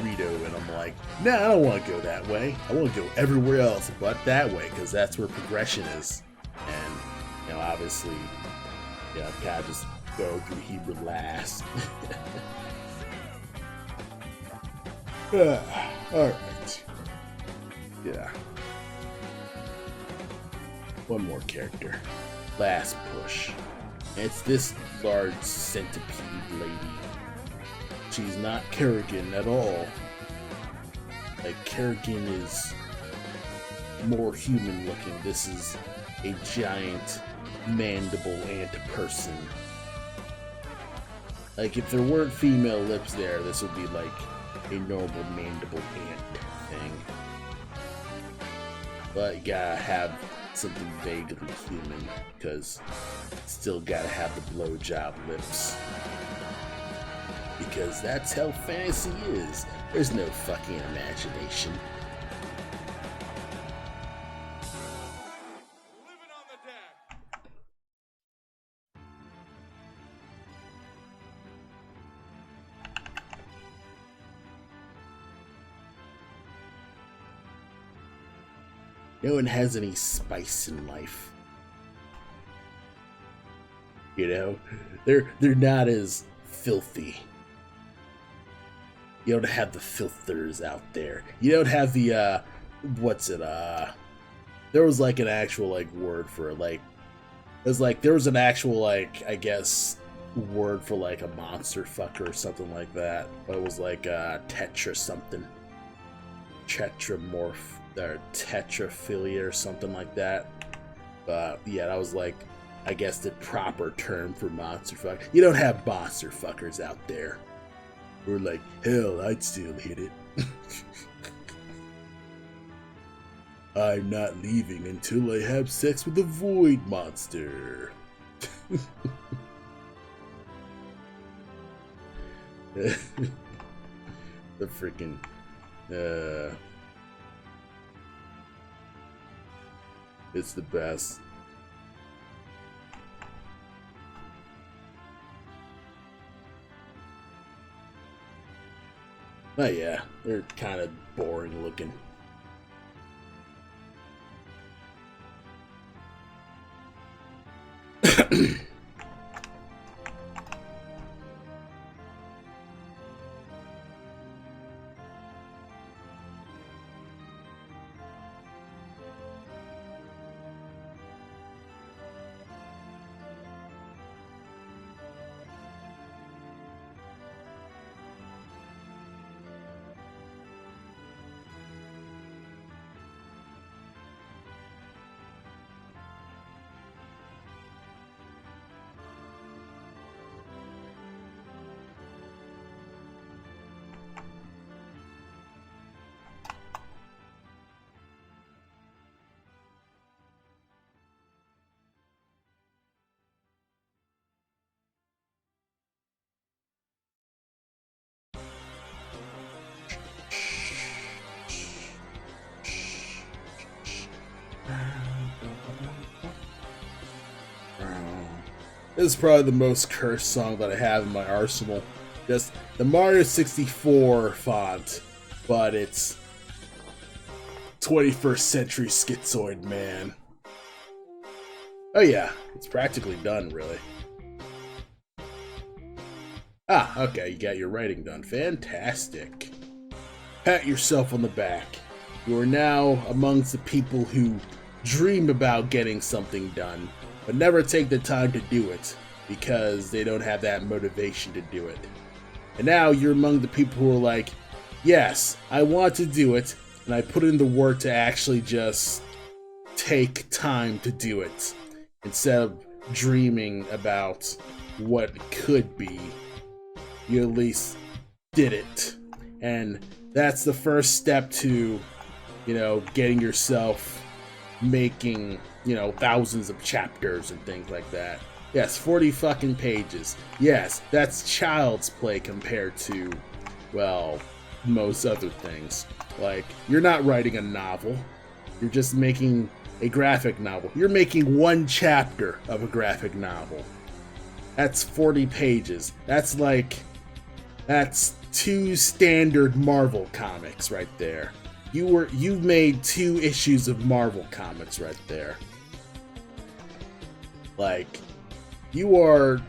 S1: Rito, and I'm like, nah, I don't want to go that way. I want to go everywhere else but that way, because that's where progression is. And You know, obviously, yeah, I kind of just go through Hebrew last. Alright. Yeah. One more character. Last push. It's this large centipede lady. She's not Kerrigan at all. Like, Kerrigan is more human looking. This is a giant mandible ant person. Like, if there weren't female lips there, this would be like a normal mandible ant thing. But you gotta have something vaguely human, because still gotta have the blowjob lips. Because that's how fantasy is. There's no fucking imagination.
S2: Living on the deck.
S1: No one has any spice in life. You know? They're not as filthy. You don't have the filters out there. You don't have the what's it, there was like an actual like word for it, like it was like there was an actual like, I guess, word for like a monster fucker or something like that. But it was like tetra something. Tetramorph or tetrophilia or something like that. Yeah, that was like, I guess, the proper term for monster fuck. You don't have monster fuckers out there. We're like, hell, I'd still hit it. I'm not leaving until I have sex with the void monster. The freaking it's the best. Oh yeah, they're kind of boring looking. This is probably the most cursed song that I have in my arsenal. Just the Mario 64 font, but it's 21st century schizoid man. Oh yeah, it's practically done, really. Ah, okay, you got your writing done. Fantastic. Pat yourself on the back. You are now amongst the people who dream about getting something done, but never take the time to do it because they don't have that motivation to do it. And now you're among the people who are like, yes, I want to do it, and I put in the work to actually just take time to do it, instead of dreaming about what could be. You at least did it. And that's the first step to, you know, getting yourself making, you know, thousands of chapters and things like that. Yes, 40 fucking pages. Yes, that's child's play compared to, well, most other things. Like, you're not writing a novel. You're just making a graphic novel. You're making one chapter of a graphic novel. That's 40 pages. That's 2 standard Marvel comics right there. You've made 2 issues of Marvel comics right there. Like, you are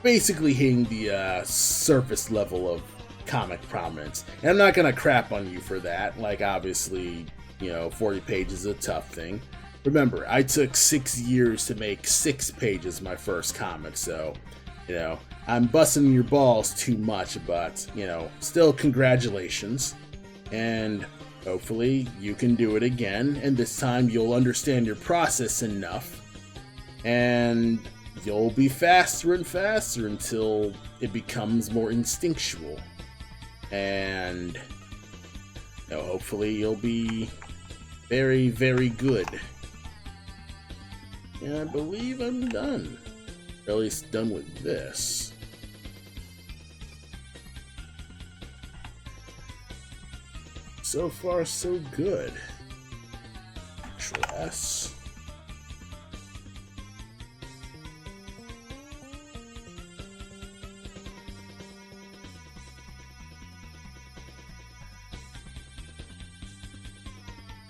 S1: basically hitting the surface level of comic prominence. And I'm not gonna crap on you for that. Like, obviously, 40 pages is a tough thing. Remember, I took 6 years to make 6 pages my first comic, so, I'm busting your balls too much, but, still congratulations. And hopefully you can do it again, and this time you'll understand your process enough, and you'll be faster and faster until it becomes more instinctual. And hopefully you'll be very, very good. And I believe I'm done. Or at least done with this. So far, so good. Control S.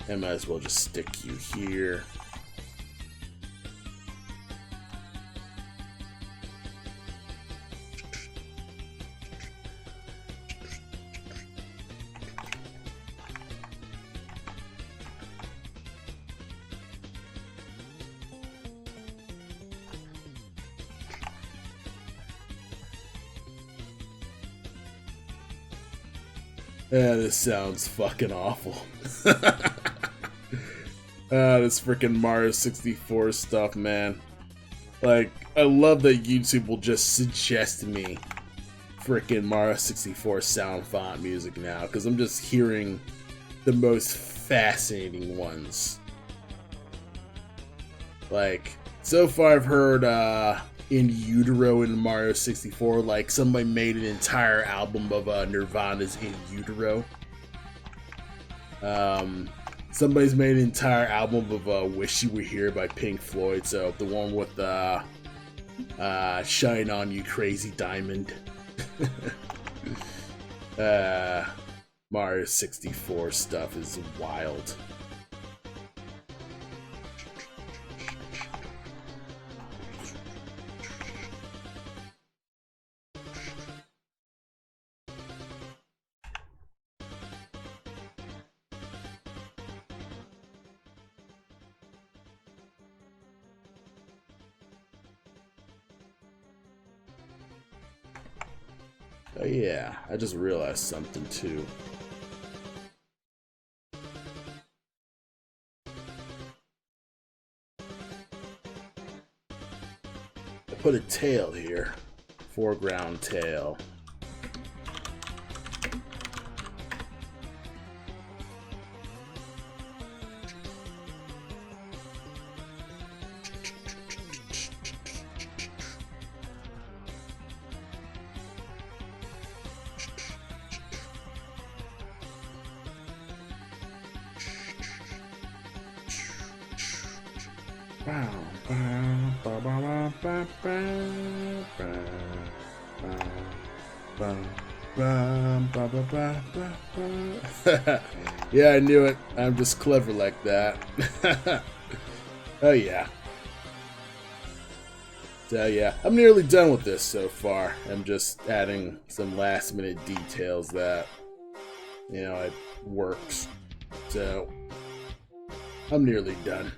S1: I might as well just stick you here. Yeah, this sounds fucking awful. This freaking Mario 64 stuff, man. Like, I love that YouTube will just suggest me freaking Mario 64 sound font music now, because I'm just hearing the most fascinating ones. Like, so far I've heard In Utero in Mario 64, like somebody made an entire album of Nirvana's In Utero. Somebody's made an entire album of Wish You Were Here by Pink Floyd, so the one with Shine On You Crazy Diamond. Mario 64 stuff is wild. Oh yeah, I just realized something too. I put a tail here, foreground tail. Yeah, I knew it. I'm just clever like that. Oh yeah. So yeah, I'm nearly done with this so far. I'm just adding some last minute details that, it works. So I'm nearly done.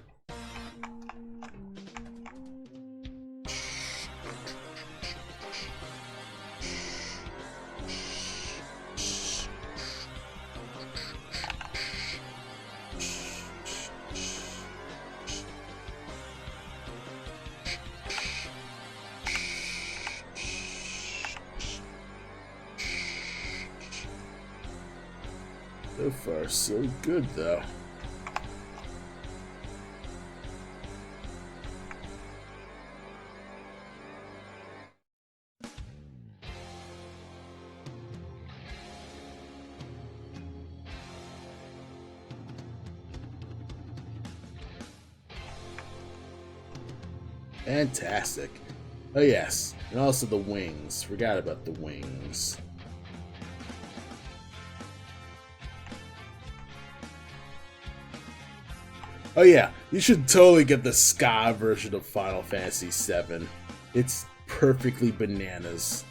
S1: So far, so good, though. Fantastic. Oh yes, and also the wings. Forgot about the wings. Oh yeah, you should totally get the ska version of Final Fantasy VII. It's perfectly bananas.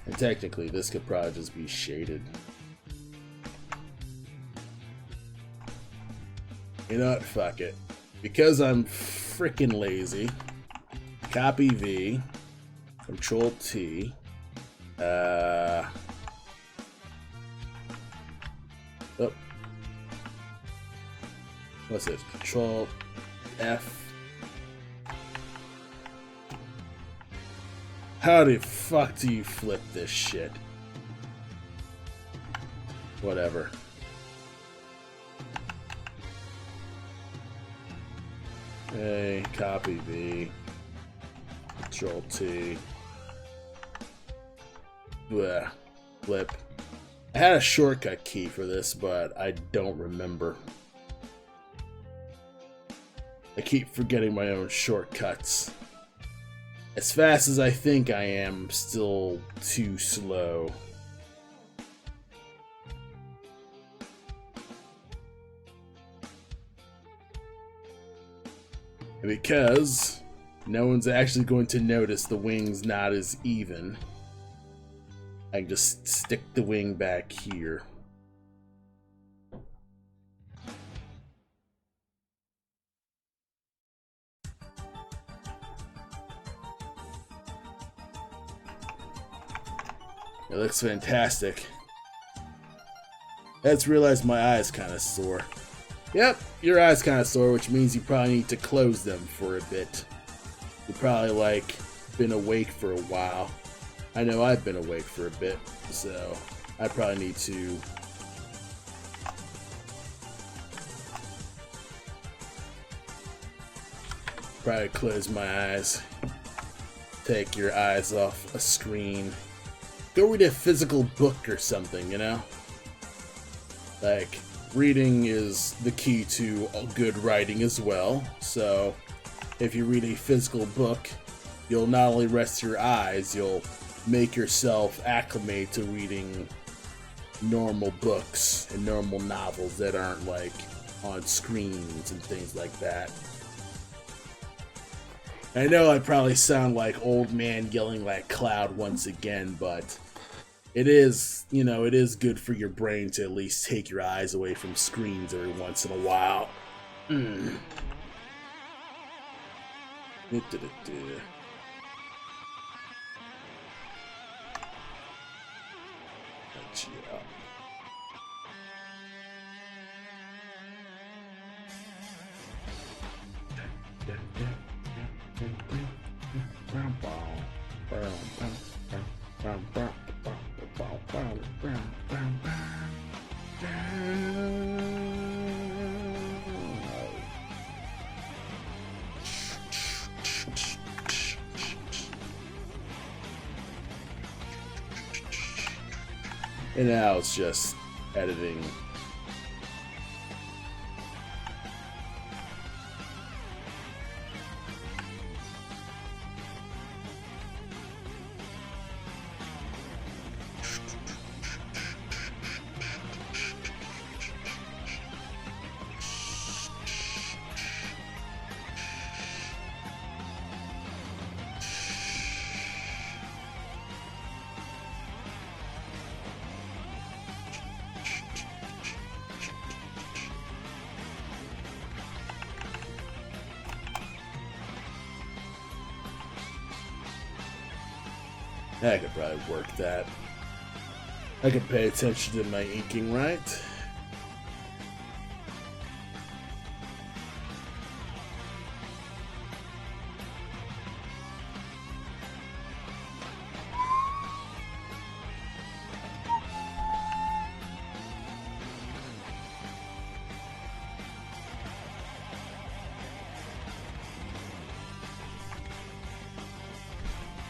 S1: And technically, this could probably just be shaded. You know what? Fuck it. Because I'm freaking lazy, copy V, Control T, oh. What's this? Control F. How the fuck do you flip this shit? Whatever. A, copy V, Control T, bleh, flip. I had a shortcut key for this, but I don't remember. I keep forgetting my own shortcuts. As fast as I think I am, still too slow. And because no one's actually going to notice the wing's not as even, I can just stick the wing back here. It looks fantastic. Let's realize my eye's kind of sore. Yep, your eye's kind of sore, which means you probably need to close them for a bit. You've probably, like, been awake for a while. I know I've been awake for a bit, so I probably need to... probably close my eyes. Take your eyes off a screen. Go read a physical book or something, you know? Like, reading is the key to good writing as well, so if you read a physical book, you'll not only rest your eyes, you'll make yourself acclimate to reading normal books and normal novels that aren't, like, on screens and things like that. I know I probably sound like old man yelling like Cloud once again, but it is, you know, it is good for your brain to at least take your eyes away from screens every once in a while. And now it's just editing. I could probably work that. I could pay attention to my inking, right?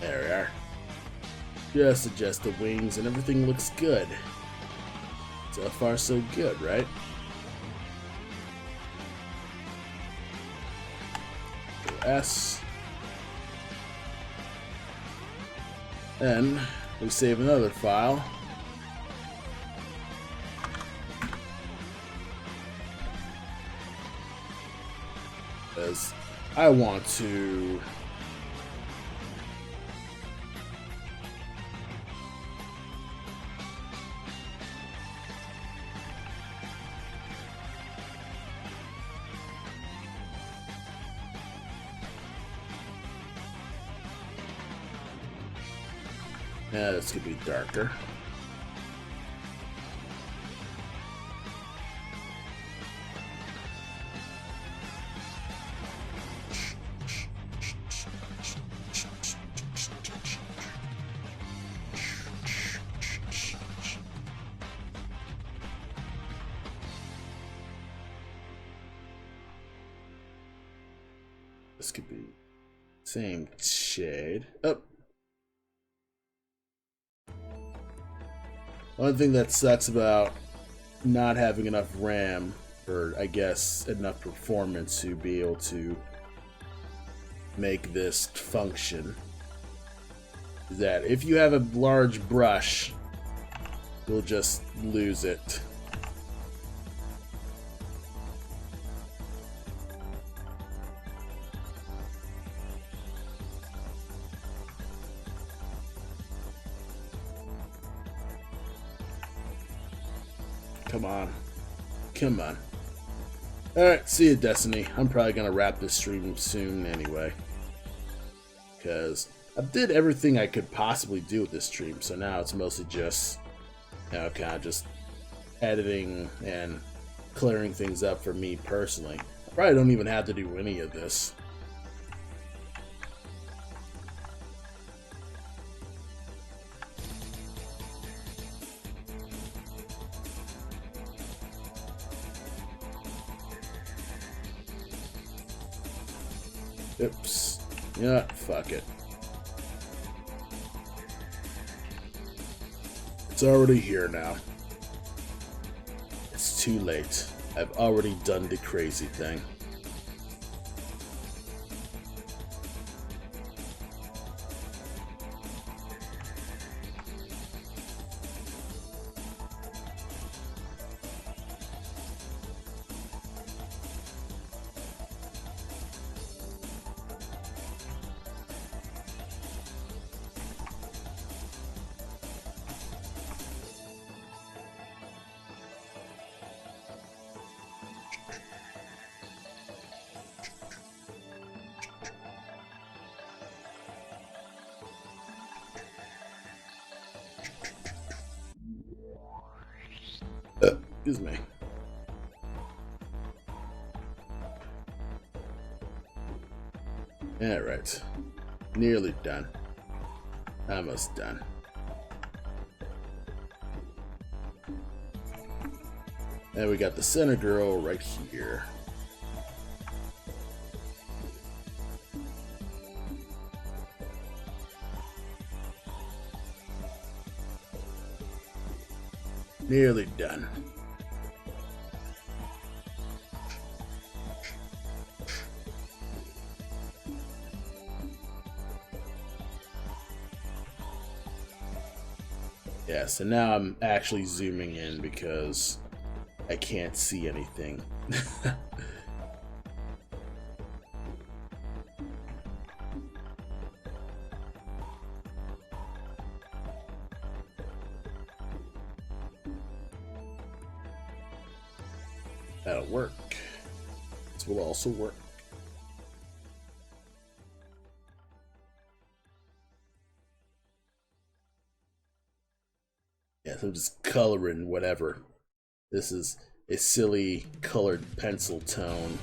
S1: There we are. Just adjust the wings and everything looks good. So far so good, right? S. Then we save another file. Because I want to this could be darker. This could be same shade. Oh. One thing that sucks about not having enough RAM, or I guess enough performance to be able to make this function, is that if you have a large brush, you'll just lose it. Come on. Come on. Alright, see you, Destiny. I'm probably going to wrap this stream soon anyway. Because I did everything I could possibly do with this stream, so now it's mostly just, you know, kind of just editing and clearing things up for me personally. I probably don't even have to do any of this. Oops. Yeah, fuck it. It's already here now. It's too late. I've already done the crazy thing. Excuse me. Alright. Nearly done. Almost done. And we got the center girl right here. Nearly done. Yeah, so now I'm actually zooming in because I can't see anything. That'll work. This will also work. Yes, I'm just coloring whatever. This is a silly colored pencil tone.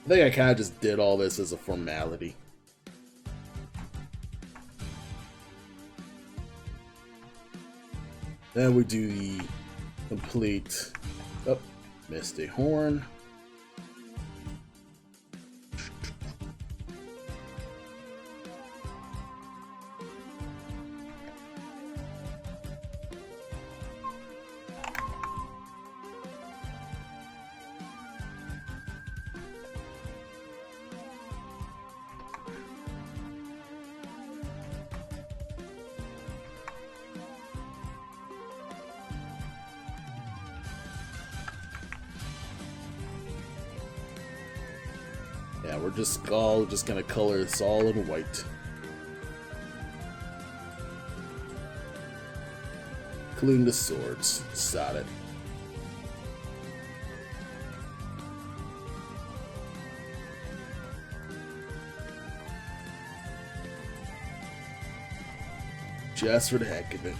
S1: I think I kind of just did all this as a formality. Then we do the complete, oh, missed a horn. Yeah, we're just gonna color this all in white. Including the swords. Solid. Just for the heck of it.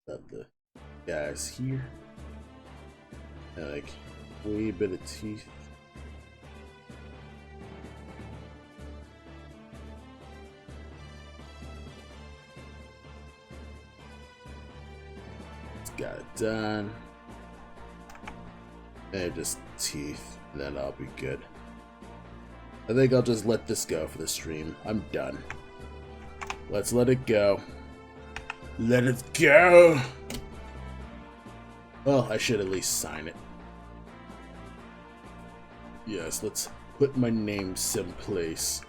S1: Of the guys here, and like a wee bit of teeth. Got it done. And just teeth, and then I'll be good. I think I'll just let this go for the stream. I'm done. Let's let it go. Let it go! Well, I should at least sign it. Yes, let's put my name someplace.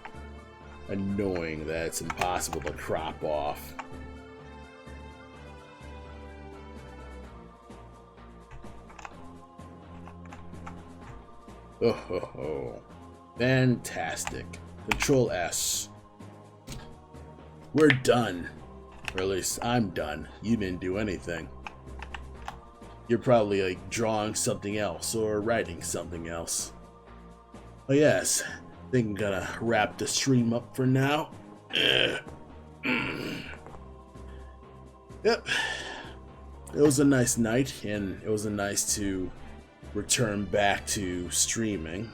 S1: Annoying that it's impossible to crop off. Oh ho ho. Fantastic. Control S. We're done. Or at least I'm done. You didn't do anything. You're probably like drawing something else or writing something else. Oh yes, I think I'm gonna wrap the stream up for now. Yep. It was a nice night, and it was nice to return back to streaming.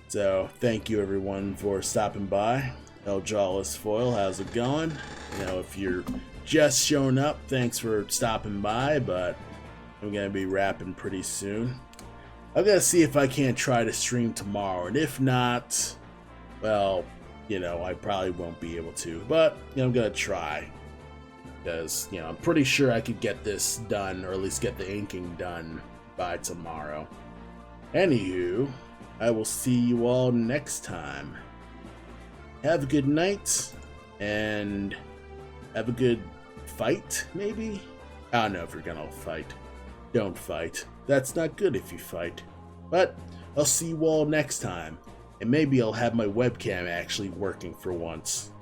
S1: So thank you everyone for stopping by. El Jawless Foil, how's it going? You know, if you're just showing up, thanks for stopping by, but I'm gonna be wrapping pretty soon. I'm gonna see if I can't try to stream tomorrow, and if not, well, you know, I probably won't be able to, but you know, I'm gonna try. Because, you know, I'm pretty sure I could get this done, or at least get the inking done by tomorrow. Anywho, I will see you all next time. Have a good night, and have a good fight, maybe? I don't know if you're gonna fight. Don't fight. That's not good if you fight. But I'll see you all next time, and maybe I'll have my webcam actually working for once.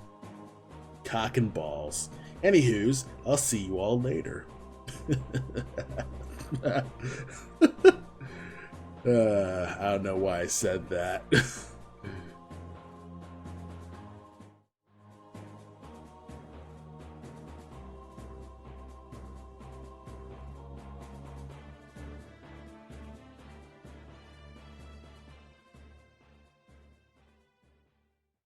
S1: Cock and balls. Anywho's, I'll see you all later. I don't know why I said that.